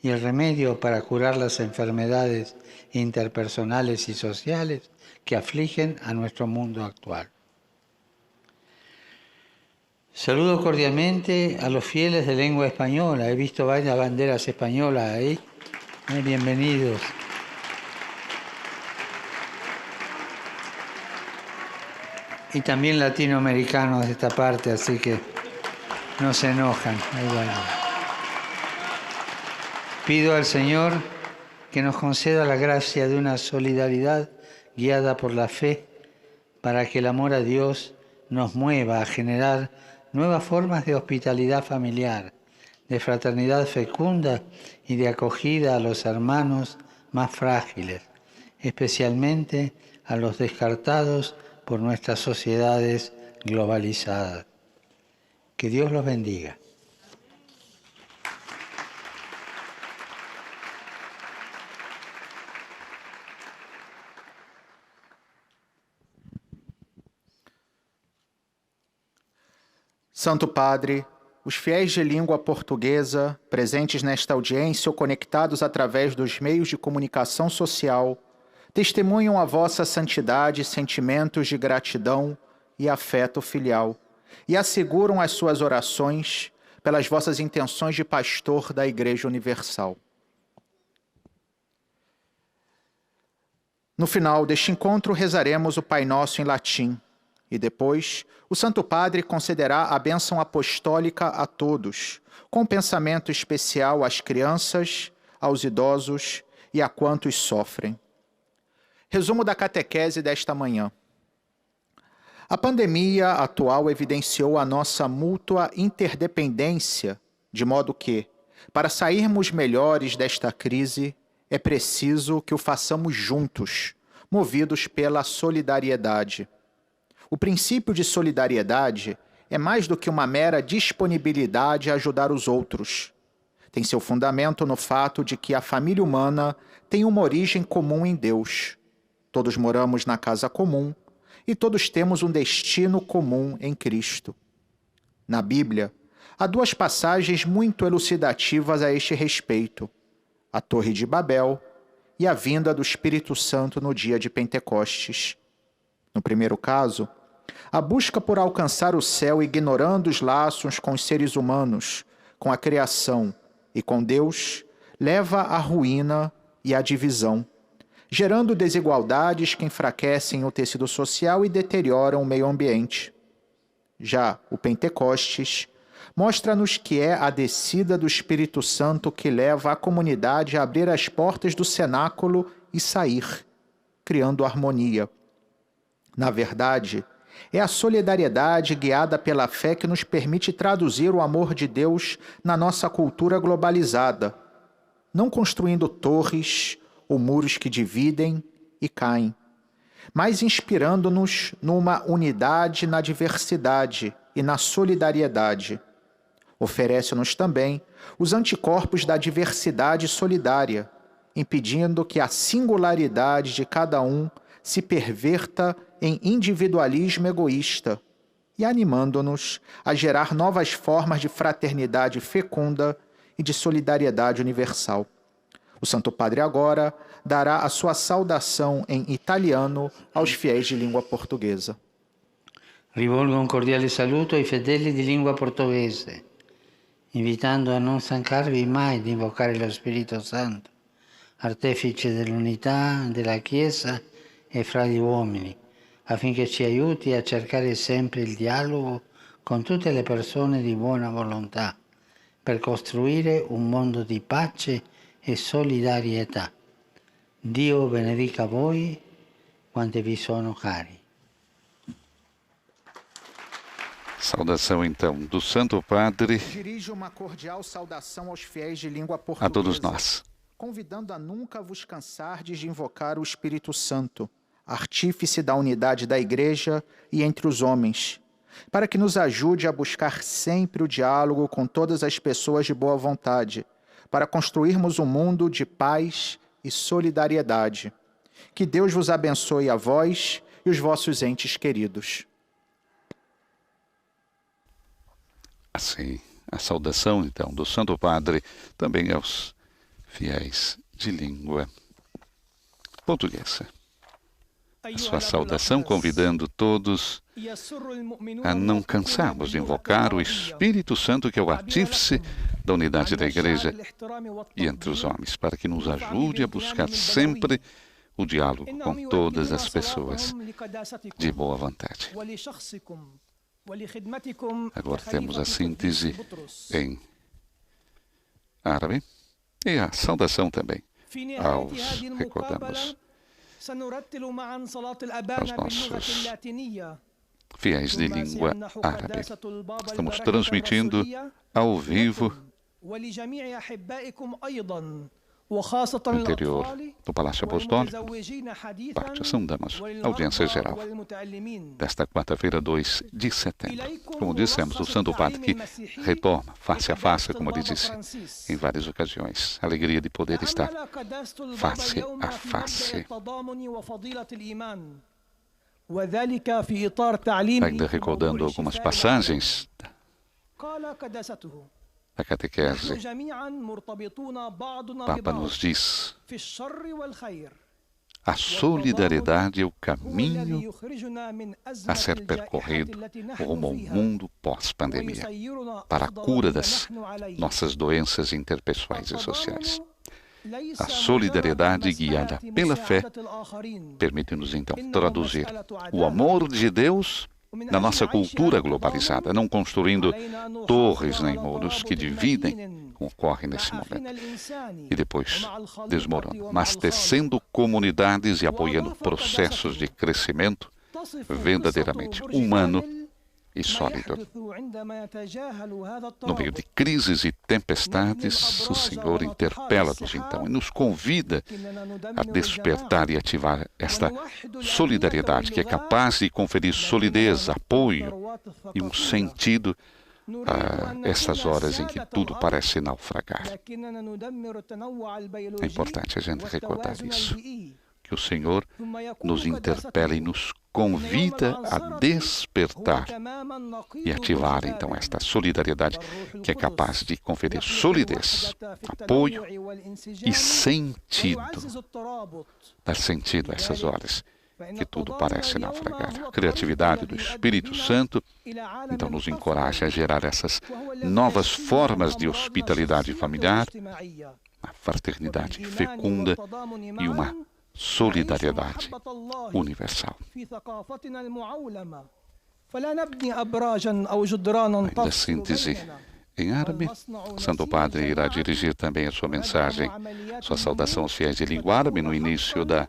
y el remedio para curar las enfermedades interpersonales y sociales que afligen a nuestro mundo actual. Saludo cordialmente a los fieles de lengua española. He visto varias banderas españolas ahí. Bienvenidos. Y también latinoamericanos de esta parte, así que no se enojan. Ahí van. Pido al Señor que nos conceda la gracia de una solidaridad guiada por la fe, para que el amor a Dios nos mueva a generar nuevas formas de hospitalidad familiar, de fraternidad fecunda y de acogida a los hermanos más frágiles, especialmente a los descartados por nuestras sociedades globalizadas. Que Dios los bendiga. Santo Padre, os fiéis de língua portuguesa, presentes nesta audiência ou conectados através dos meios de comunicação social, testemunham a vossa santidade e sentimentos de gratidão e afeto filial, e asseguram as suas orações pelas vossas intenções de pastor da Igreja Universal. No final deste encontro, rezaremos o Pai Nosso em latim, e depois o Santo Padre concederá a bênção apostólica a todos, com um pensamento especial às crianças, aos idosos e a quantos sofrem. Resumo da catequese desta manhã. A pandemia atual evidenciou a nossa mútua interdependência, de modo que, para sairmos melhores desta crise, é preciso que o façamos juntos, movidos pela solidariedade. O princípio de solidariedade é mais do que uma mera disponibilidade a ajudar os outros. Tem seu fundamento no fato de que a família humana tem uma origem comum em Deus. Todos moramos na casa comum e todos temos um destino comum em Cristo. Na Bíblia, há duas passagens muito elucidativas a este respeito: a Torre de Babel e a vinda do Espírito Santo no dia de Pentecostes. No primeiro caso, a busca por alcançar o céu ignorando os laços com os seres humanos, com a criação e com Deus, leva à ruína e à divisão, gerando desigualdades que enfraquecem o tecido social e deterioram o meio ambiente. Já o Pentecostes mostra-nos que é a descida do Espírito Santo que leva a comunidade a abrir as portas do cenáculo e sair, criando harmonia. Na verdade, é a solidariedade guiada pela fé que nos permite traduzir o amor de Deus na nossa cultura globalizada, não construindo torres ou muros que dividem e caem, mas inspirando-nos numa unidade na diversidade e na solidariedade. Oferece-nos também os anticorpos da diversidade solidária, impedindo que a singularidade de cada um se perverta em individualismo egoísta e animando-nos a gerar novas formas de fraternidade fecunda e de solidariedade universal. O Santo Padre agora dará a sua saudação em italiano aos fiéis de língua portuguesa. Rivolgo un cordiale saluto ai fedeli di lingua portoghese, invitando a non stancarvi mai di invocare lo Spirito Santo, artefice dell'unità della Chiesa e fra gli uomini, affinché ci aiuti a cercare sempre il dialogo con tutte le persone di buona volontà, per costruire un mondo di pace e solidarietà. Dio benedica voi quanti vi sono cari. Saudação, então, do Santo Padre Dirijo uma cordial saudação aos fiéis de língua portuguesa, a todos nós. Convidando a nunca vos cansardes de invocar o Espírito Santo, artífice da unidade da Igreja e entre os homens, para que nos ajude a buscar sempre o diálogo com todas as pessoas de boa vontade, para construirmos um mundo de paz e solidariedade. Que Deus vos abençoe a vós e os vossos entes queridos. Assim, a saudação, então, do Santo Padre também aos fiéis de língua portuguesa. A sua saudação convidando todos a não cansarmos de invocar o Espírito Santo, que é o artífice da unidade da Igreja e entre os homens, para que nos ajude a buscar sempre o diálogo com todas as pessoas de boa vontade. Agora temos a síntese em árabe e a saudação também aos, recordamos, aos nossos fiéis de língua árabe. Estamos transmitindo ao vivo no interior do Palácio Apostólico, Pátio São Damaso, audiência geral, desta quarta-feira, 2 de setembro. Como dissemos, o Santo Padre que retorna face a face, como ele disse em várias ocasiões, a alegria de poder estar face a face. Ainda recordando algumas passagens da catequese, o Papa nos diz: a solidariedade é o caminho a ser percorrido rumo ao mundo pós-pandemia, para a cura das nossas doenças interpessoais e sociais. A solidariedade guiada pela fé permite-nos então traduzir o amor de Deus na nossa cultura globalizada, não construindo torres nem muros que dividem, como ocorre nesse momento, e depois desmoronam, mas tecendo comunidades e apoiando processos de crescimento verdadeiramente humano e sólido. No meio de crises e tempestades, o Senhor interpela-nos então e nos convida a despertar e ativar esta solidariedade que é capaz de conferir solidez, apoio e um sentido a essas horas em que tudo parece naufragar. É importante a gente recordar isso, que o Senhor nos interpela e nos convida a despertar e ativar, então, esta solidariedade que é capaz de conferir solidez, apoio e sentido, dar sentido a essas horas que tudo parece naufragar. A criatividade do Espírito Santo, então, nos encoraja a gerar essas novas formas de hospitalidade familiar, uma fraternidade fecunda e uma solidariedade universal. Da síntese em árabe, o Santo Padre irá dirigir também a sua mensagem, sua saudação aos fiéis de língua árabe. No início da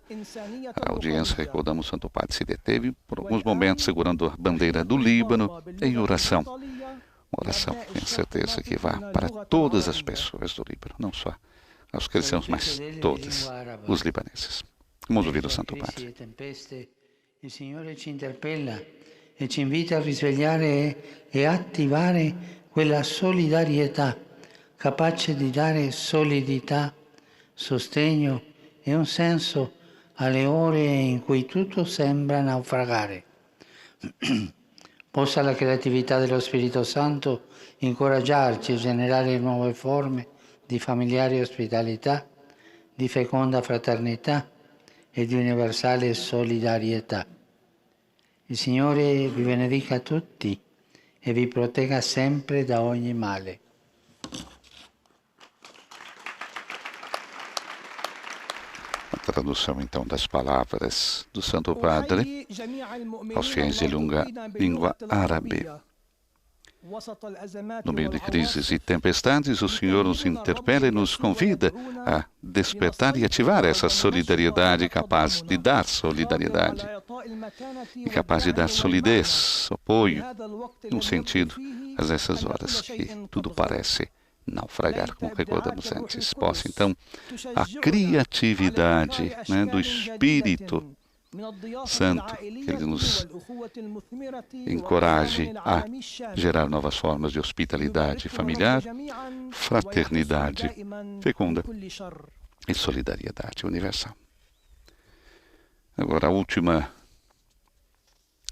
audiência, recordamos, o Santo Padre se deteve por alguns momentos segurando a bandeira do Líbano em oração. Uma oração, tenho certeza, que vá para todas as pessoas do Líbano, não só aos cristãos, mas todos os libaneses. Vamos ouvir o Santo Padre. Il Signore ci interpella e ci invita a risvegliare e attivare quella solidarietà capace di dare solidità, sostegno e un senso alle ore in cui tutto sembra naufragare. Possa la creatività dello Spirito Santo incoraggiarci a generare nuove forme di familiare ospitalità, di feconda fraternità e di universale solidarietà. Il Signore vi benedica tutti e vi protegga sempre da ogni male. A tradução, então, das palavras do Santo Padre aos fiéis de língua árabe. No meio de crises e tempestades, o Senhor nos interpela e nos convida a despertar e ativar essa solidariedade capaz de dar solidariedade e capaz de dar solidez, apoio, um sentido a essas horas que tudo parece naufragar, como recordamos antes. Possa, então, a criatividade, do Espírito Santo, que Ele nos encoraje a gerar novas formas de hospitalidade familiar, fraternidade fecunda e solidariedade universal. Agora, a última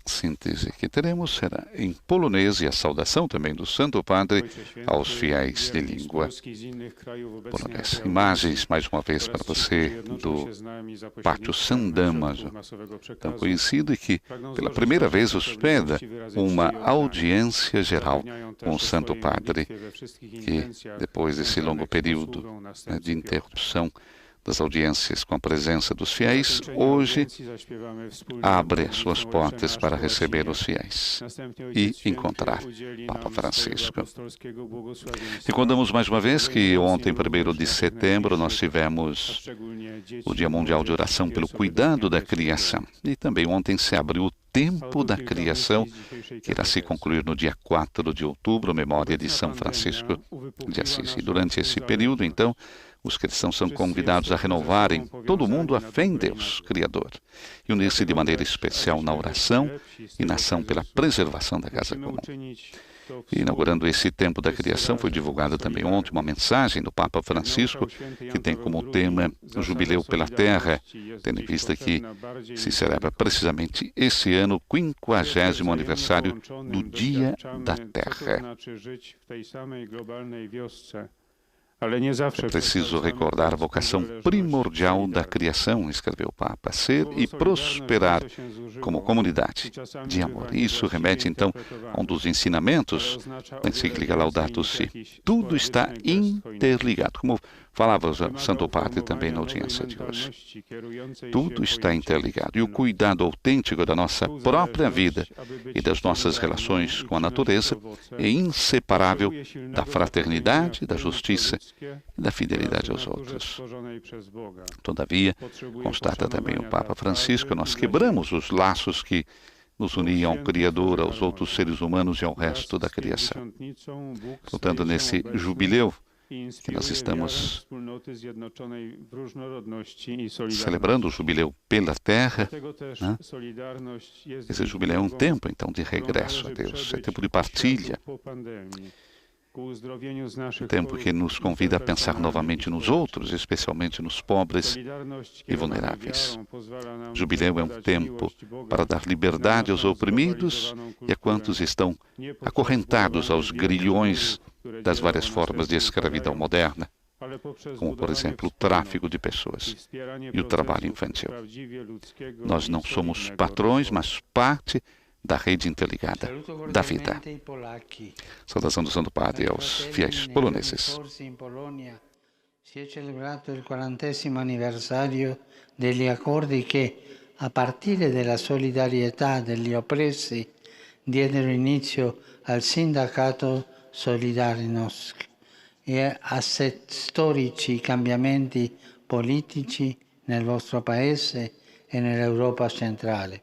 síntese que teremos será em polonês e a saudação também do Santo Padre aos fiéis de língua polonesa. Imagens, mais uma vez, para você do Pátio São Damaso, tão conhecido e que pela primeira vez hospeda uma audiência geral com o Santo Padre, que depois desse longo período de interrupção das audiências com a presença dos fiéis, hoje abre suas portas para receber os fiéis e encontrar Papa Francisco. Recordamos mais uma vez que ontem, 1º de setembro, nós tivemos o Dia Mundial de Oração pelo Cuidado da Criação. E também ontem se abriu o Tempo da Criação, que irá se concluir no dia 4 de outubro, memória de São Francisco de Assis. E durante esse período, então, os cristãos são convidados a renovarem todo mundo a fé em Deus, Criador, e unir-se de maneira especial na oração e na ação pela preservação da casa comum. E, inaugurando esse tempo da criação, foi divulgada também ontem uma mensagem do Papa Francisco, que tem como tema o Jubileu pela Terra, tendo em vista que se celebra precisamente esse ano o 50º aniversário do Dia da Terra. É preciso recordar a vocação primordial da criação, escreveu o Papa, ser e prosperar como comunidade de amor. Isso remete, então, a um dos ensinamentos da encíclica Laudato Si. Tudo está interligado, como falava o Santo Padre também na audiência de hoje. Tudo está interligado. E o cuidado autêntico da nossa própria vida e das nossas relações com a natureza é inseparável da fraternidade, da justiça e da fidelidade aos outros. Todavia, constata também o Papa Francisco, nós quebramos os laços que nos uniam ao Criador, aos outros seres humanos e ao resto da criação. Portanto, nesse jubileu que nós estamos celebrando, o jubileu pela terra, né? Esse jubileu é um tempo, então, de regresso a Deus, é tempo de partilha, um tempo que nos convida a pensar novamente nos outros, especialmente nos pobres e vulneráveis. O jubileu é um tempo para dar liberdade aos oprimidos e a quantos estão acorrentados aos grilhões das várias formas de escravidão moderna, como, por exemplo, o tráfico de pessoas e o trabalho infantil. Nós não somos patrões, mas parte da rede interligada da vida. Saudação do Santo Padre aos fiéis poloneses. Si è celebrato il 40° anniversario degli accordi che, a partire dalla solidarietà degli oppressi, diedero inizio al sindacato Solidarnosc e a storici cambiamenti politici nel vostro Paese e nell'Europa centrale.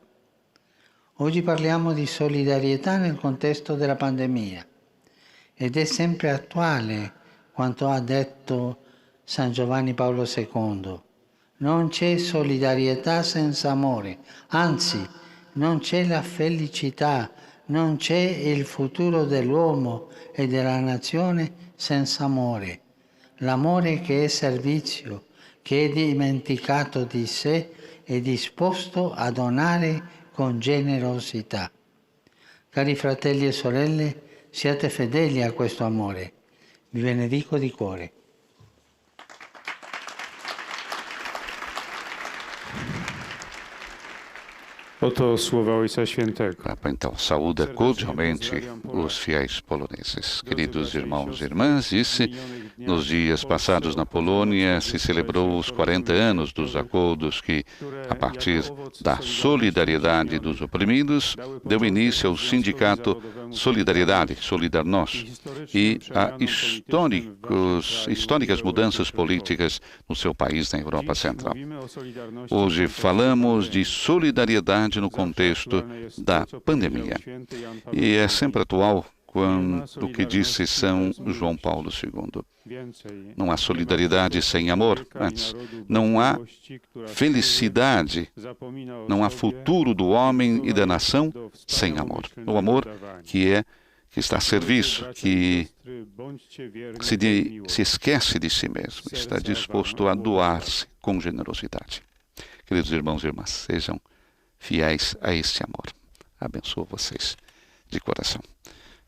Oggi parliamo di solidarietà nel contesto della pandemia ed è sempre attuale quanto ha detto San Giovanni Paolo II. Non c'è solidarietà senza amore, anzi non c'è la felicità, non c'è il futuro dell'uomo e della nazione senza amore. L'amore che è servizio, che è dimenticato di sé e disposto a donare con generosità. Cari fratelli e sorelle, siate fedeli a questo amore. Vi benedico di cuore. Oto słowa Ojca Świętego. Papa, então, saúda cordialmente os fiéis poloneses. Queridos irmãos e irmãs, disse, nos dias passados na Polônia se celebrou os 40 anos dos acordos que, a partir da solidariedade dos oprimidos, deu início ao sindicato Solidariedade, Solidarnosc, e a históricas mudanças políticas no seu país, na Europa Central. Hoje falamos de solidariedade no contexto da pandemia. E é sempre atual quando o que disse São João Paulo II. Não há solidariedade sem amor. Antes, não há felicidade, não há futuro do homem e da nação sem amor. O amor que está a serviço, que se esquece de si mesmo, está disposto a doar-se com generosidade. Queridos irmãos e irmãs, sejam fiéis a este amor. Abençoo vocês de coração.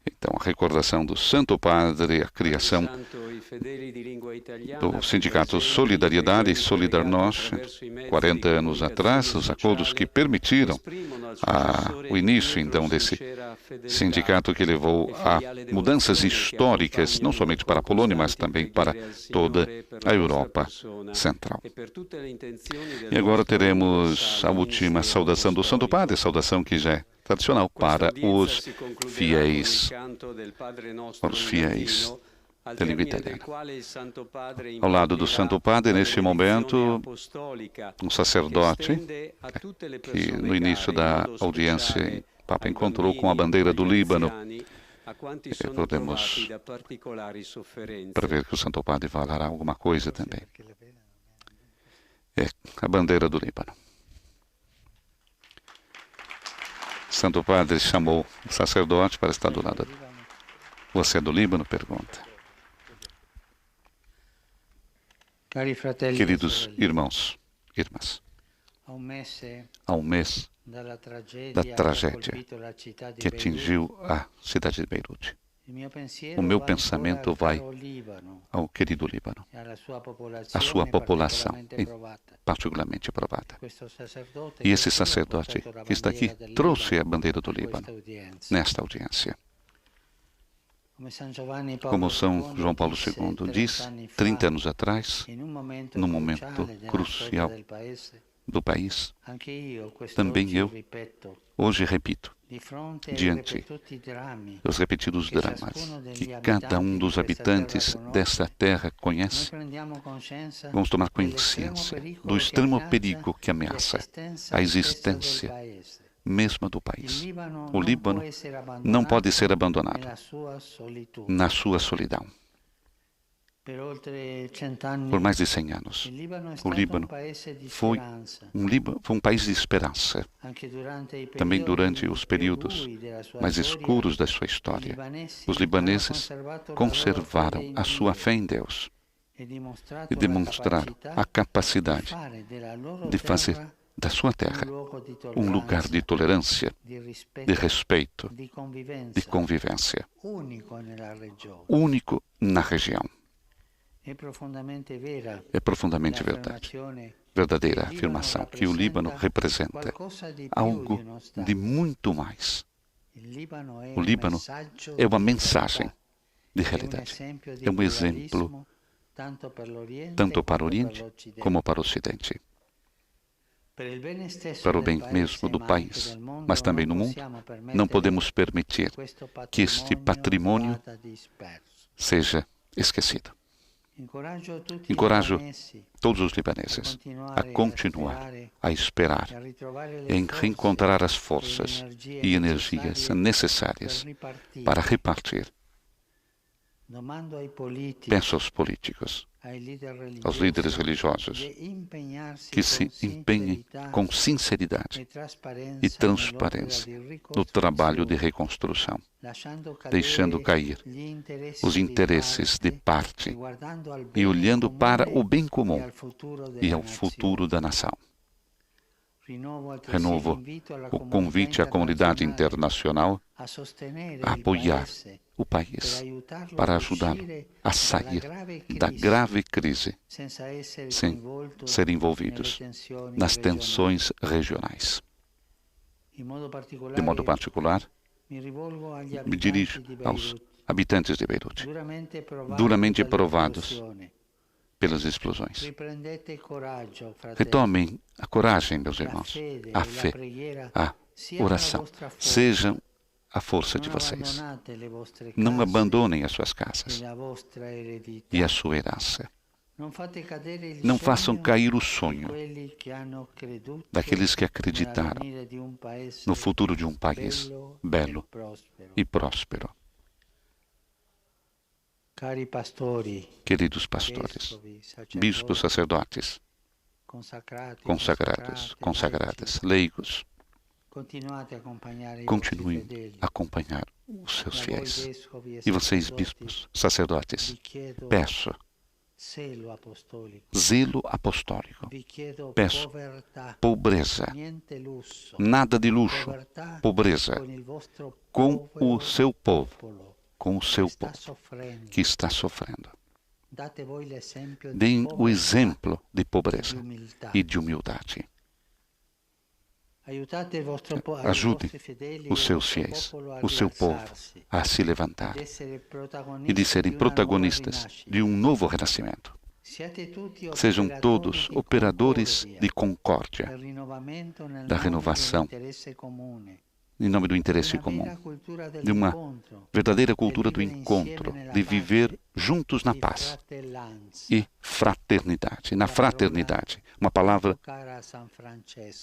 Então, a recordação do Santo Padre, a criação do Sindicato Solidariedade e Solidarnosc, 40 anos atrás, os acordos que permitiram o início, então, desse sindicato que levou a mudanças históricas, não somente para a Polônia, mas também para toda a Europa Central. E agora teremos a última saudação do Santo Padre, saudação que já é tradicional para os fiéis da língua italiana. Ao lado do Santo Padre, neste momento, um sacerdote que no início da audiência o Papa encontrou com a bandeira do Líbano podemos prever que o Santo Padre falará alguma coisa também. É a bandeira do Líbano. Santo Padre chamou o sacerdote para estar do lado. Você é do Líbano? Pergunta. Queridos irmãos e irmãs, há um mês da tragédia que atingiu a cidade de Beirute, o meu pensamento vai ao querido Líbano, à sua população particularmente provada. E esse sacerdote que está aqui trouxe a bandeira do Líbano nesta audiência. Como São João Paulo II diz, 30 anos atrás, num momento crucial do país, também eu, hoje repito, diante dos repetidos dramas que cada um dos habitantes desta terra conhece, vamos tomar consciência do extremo perigo que ameaça a existência mesma do país. O Líbano não pode ser abandonado na sua solidão. Por mais de 100 anos, o Líbano foi um país de esperança. Também durante os períodos mais escuros da sua história, os libaneses conservaram a sua fé em Deus e demonstraram a capacidade de fazer da sua terra um lugar de tolerância, de respeito, de convivência, único na região. É profundamente verdadeira afirmação que o Líbano representa algo de muito mais. O Líbano é uma mensagem de realidade. É um exemplo tanto para o Oriente como para o Ocidente. Para o bem mesmo do país, mas também no mundo, não podemos permitir que este patrimônio seja esquecido. Encorajo todos os libaneses a continuar a esperar em reencontrar as forças e energias necessárias para repartir. Peço aos políticos, aos líderes religiosos, que se empenhem com sinceridade e transparência no trabalho de reconstrução, deixando cair os interesses de parte e olhando para o bem comum e ao futuro da nação. Renovo o convite à comunidade internacional a apoiar o país para ajudá-lo a sair da grave crise sem ser envolvidos nas tensões regionais. De modo particular, me dirijo aos habitantes de Beirute, duramente provados pelas explosões. Retomem a coragem, meus irmãos, a fé, a oração. Sejam a força de vocês. Não abandonem as suas casas e a sua herança. Não façam cair o sonho daqueles que acreditaram no futuro de um país belo e próspero. Queridos pastores, bispos, sacerdotes, consagrados, consagradas, leigos, continuem a acompanhar os seus fiéis. E vocês, bispos, sacerdotes, peço zelo apostólico. Peço pobreza, nada de luxo, pobreza com o seu povo, que está sofrendo. Deem o exemplo de pobreza e de humildade. Ajudem os seus fiéis, o seu povo, a se levantar e de serem protagonistas de um novo renascimento. Sejam todos operadores de concórdia, da renovação, em nome do interesse comum, de uma verdadeira cultura do encontro, de viver juntos na paz e fraternidade. Na fraternidade, uma palavra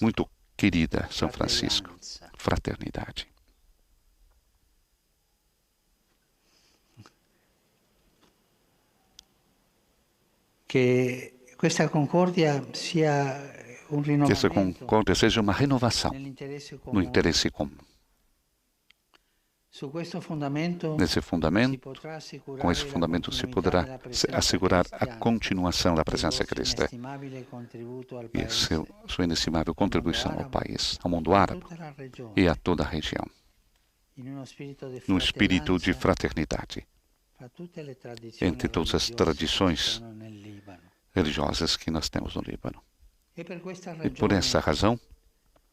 muito querida, São Francisco, fraternidade. che questa concordia sia un Que essa rinnovamento concórdia seja uma renovação nell'interesse no comune. interesse comum. Su questo fondamento Nesse si fundamento, potrà assicurare com esse la fundamento, se continuità poderá della presenza assegurar a cristiana, continuação da il presença vostro cristã inestimabile contributo al e Paese, sua inestimável contribuição ao país, ao mundo a árabe tutta la regione, e a toda a região, in uno spirito di num espírito de fratellanza fraternidade fra tutte le tradizioni entre todas as religiose tradições che sono nel Libano. religiosas que nós temos no Líbano. E per questa E por essa ragione razão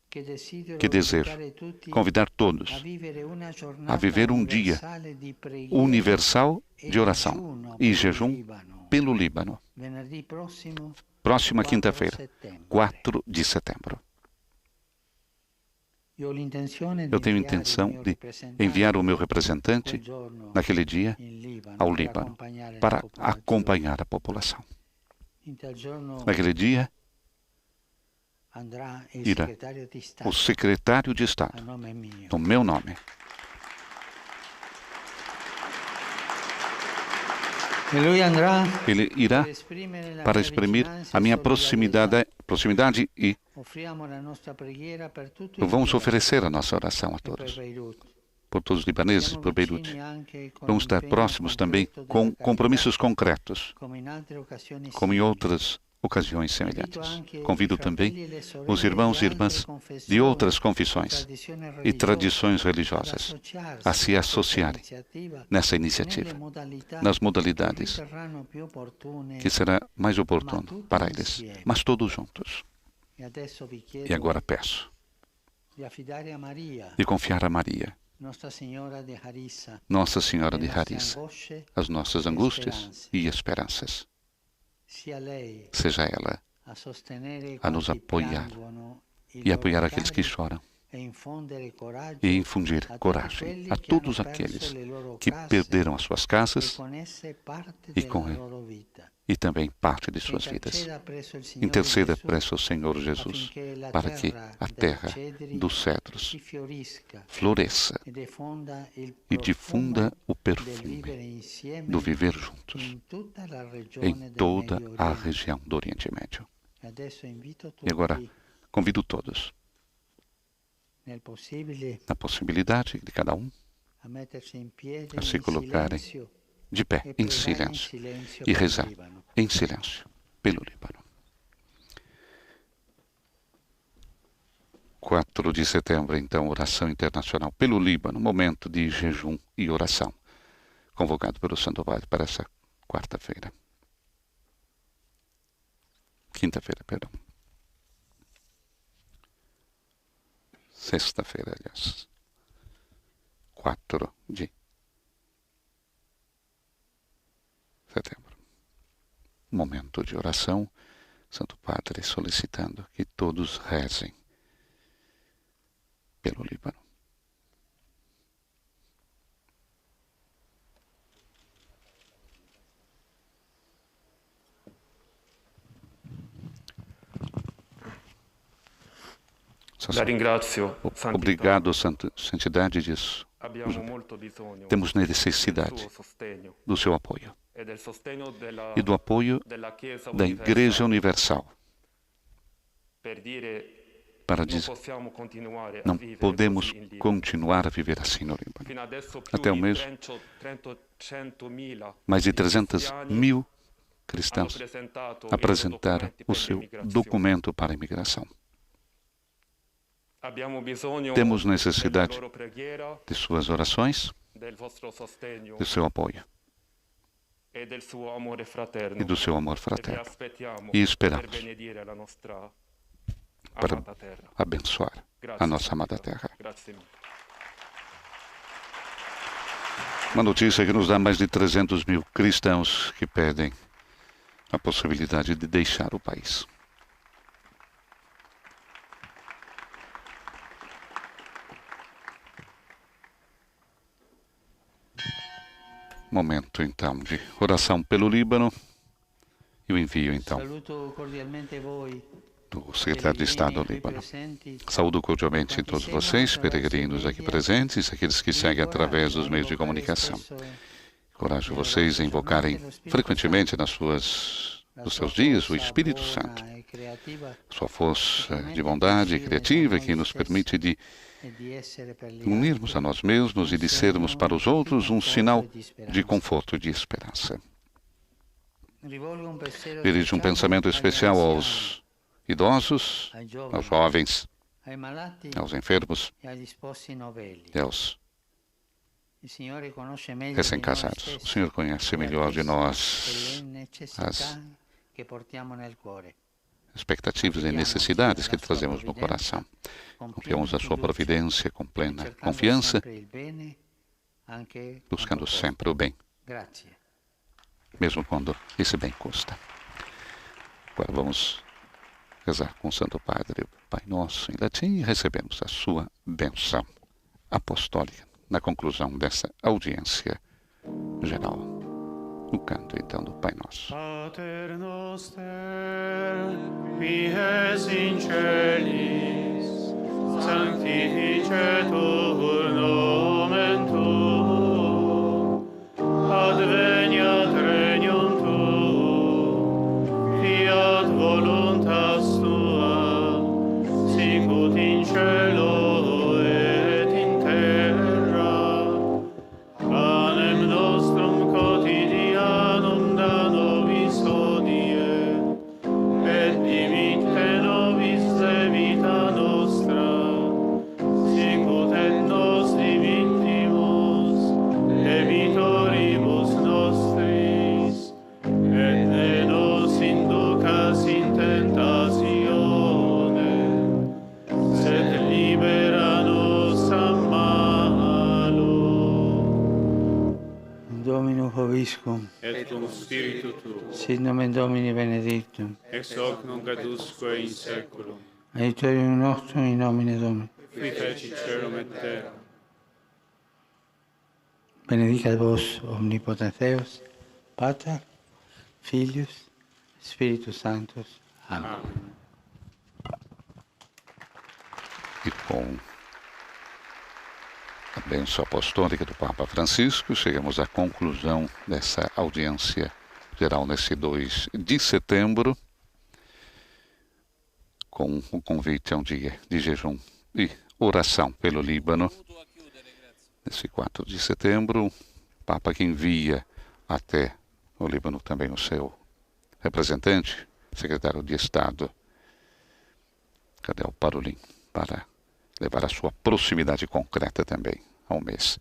che desejo invitare tutti convidar todos a vivere una a giornata viver dia universale di preghiera universal e de oração digiuno e per il jejum Libano. pelo Líbano, Venerdì prossimo, próxima 4 quinta-feira, settembre. 4 de setembro. Eu tenho intenção de enviar o meu representante naquele dia ao Líbano para acompanhar a população. Naquele dia irá o secretário de Estado, no meu nome. Ele irá para exprimir a minha proximidade e vamos oferecer a nossa oração a todos, por todos os libaneses, por Beirute. Vamos estar próximos também com compromissos concretos, como em outras ocasiões semelhantes. Convido também os irmãos e irmãs de outras confissões e tradições religiosas a se associarem nessa iniciativa, nas modalidades que será mais oportuno para eles, mas todos juntos. E agora peço de confiar a Maria, Nossa Senhora de Harissa, as nossas angústias e esperanças. Seja ela a nos apoiar e apoiar aqueles que choram e infundir coragem a todos aqueles que perderam as suas casas e também parte de suas vidas. Interceda presso o Senhor Jesus para que a terra dos cedros floresça e difunda o perfume do viver juntos em toda a região do Oriente Médio. E agora convido todos, na possibilidade de cada um, a se colocarem de pé, em silêncio, e rezar em silêncio pelo Líbano. 4 de setembro, então, oração internacional pelo Líbano, momento de jejum e oração, convocado pelo Santo Padre para essa quinta-feira, perdão. Sexta-feira, aliás. 4 de setembro. Momento de oração, Santo Padre solicitando que todos rezem pelo Líbano. Obrigado, Santidade disso. Temos necessidade do seu apoio e do apoio da Igreja Universal para dizer não podemos continuar a viver assim no Líbano. Até o mês, mais de 300.000 cristãos apresentaram o seu documento para a imigração. Temos necessidade de suas orações, do seu apoio e do seu amor fraterno. E esperamos para abençoar a nossa amada terra. Uma notícia que nos dá mais de 300.000 cristãos que pedem a possibilidade de deixar o país. Momento, então, de oração pelo Líbano e o envio, então, do secretário de Estado do Líbano. Saúdo cordialmente todos vocês, peregrinos aqui presentes, aqueles que seguem através dos meios de comunicação. Encorajo vocês a invocarem frequentemente nas suas dos seus dias, o Espírito Santo. Sua força de bondade criativa que nos permite de unirmos a nós mesmos e de sermos para os outros um sinal de conforto e de esperança. Dirige um pensamento especial aos idosos, aos jovens, aos enfermos e aos recém-casados. O Senhor conhece melhor de nós as expectativas e necessidades que trazemos no coração. Confiamos na sua providência com plena confiança, buscando sempre o bem, mesmo quando esse bem custa. Agora vamos rezar com o Santo Padre, Pai Nosso, em latim, e recebemos a sua bênção apostólica na conclusão dessa audiência geral. No canto, então, do Pai Nosso. Pater noster, qui es in celis, sanctificetur nomen tuum, adveniat regnum tuum, fiat voluntas tua, sicut in cielo et in terra. Panem nostrum quotidianum da nobis hodie, et dimitte nobis debita nostra, sicut et nos dimittimus debitoribus nostris, et ne nos inducas in tentatione, sed libera nos a malo. Dominus vobiscum, Et cum spiritu tuo, sit nomen Domini benedictum, ex hoc nunc et usque in saeculum, aiutorium nostrum in nomine Domini. qui fecit caelum et terra. Benedicat vos omnipotens Deus, Pater, Filius, Spiritus Sanctus. Amém. E com a bênção apostólica do Papa Francisco, chegamos à conclusão dessa audiência geral nesse 2 de setembro, com o convite a um dia de jejum e oração pelo Líbano. Nesse 4 de setembro, o Papa que envia até o Líbano também o seu representante, secretário de Estado, Cardeal Parolin, para levar a sua proximidade concreta também ao mês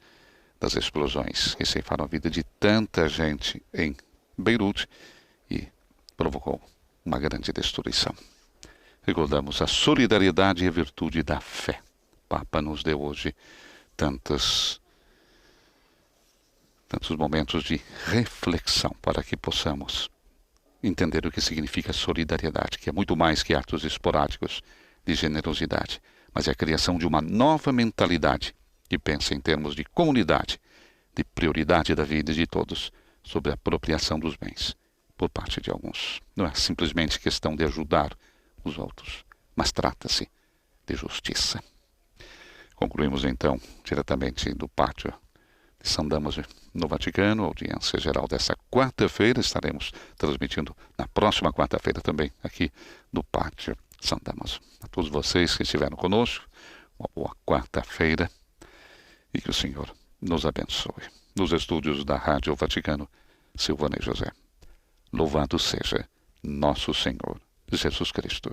das explosões que ceifaram a vida de tanta gente em Beirute e provocou uma grande destruição. Recordamos a solidariedade e a virtude da fé. O Papa nos deu hoje tantos momentos de reflexão para que possamos entender o que significa solidariedade, que é muito mais que atos esporádicos de generosidade, mas é a criação de uma nova mentalidade que pensa em termos de comunidade, de prioridade da vida de todos, sobre a apropriação dos bens por parte de alguns. Não é simplesmente questão de ajudar os outros, mas trata-se de justiça. Concluímos então diretamente do pátio de São Damaso no Vaticano, a audiência geral dessa quarta-feira. Estaremos transmitindo na próxima quarta-feira também aqui do pátio São Damaso. A todos vocês que estiveram conosco, uma boa quarta-feira e que o Senhor nos abençoe. Nos estúdios da Rádio Vaticano, Silvana e José. Louvado seja nosso Senhor Jesus Cristo.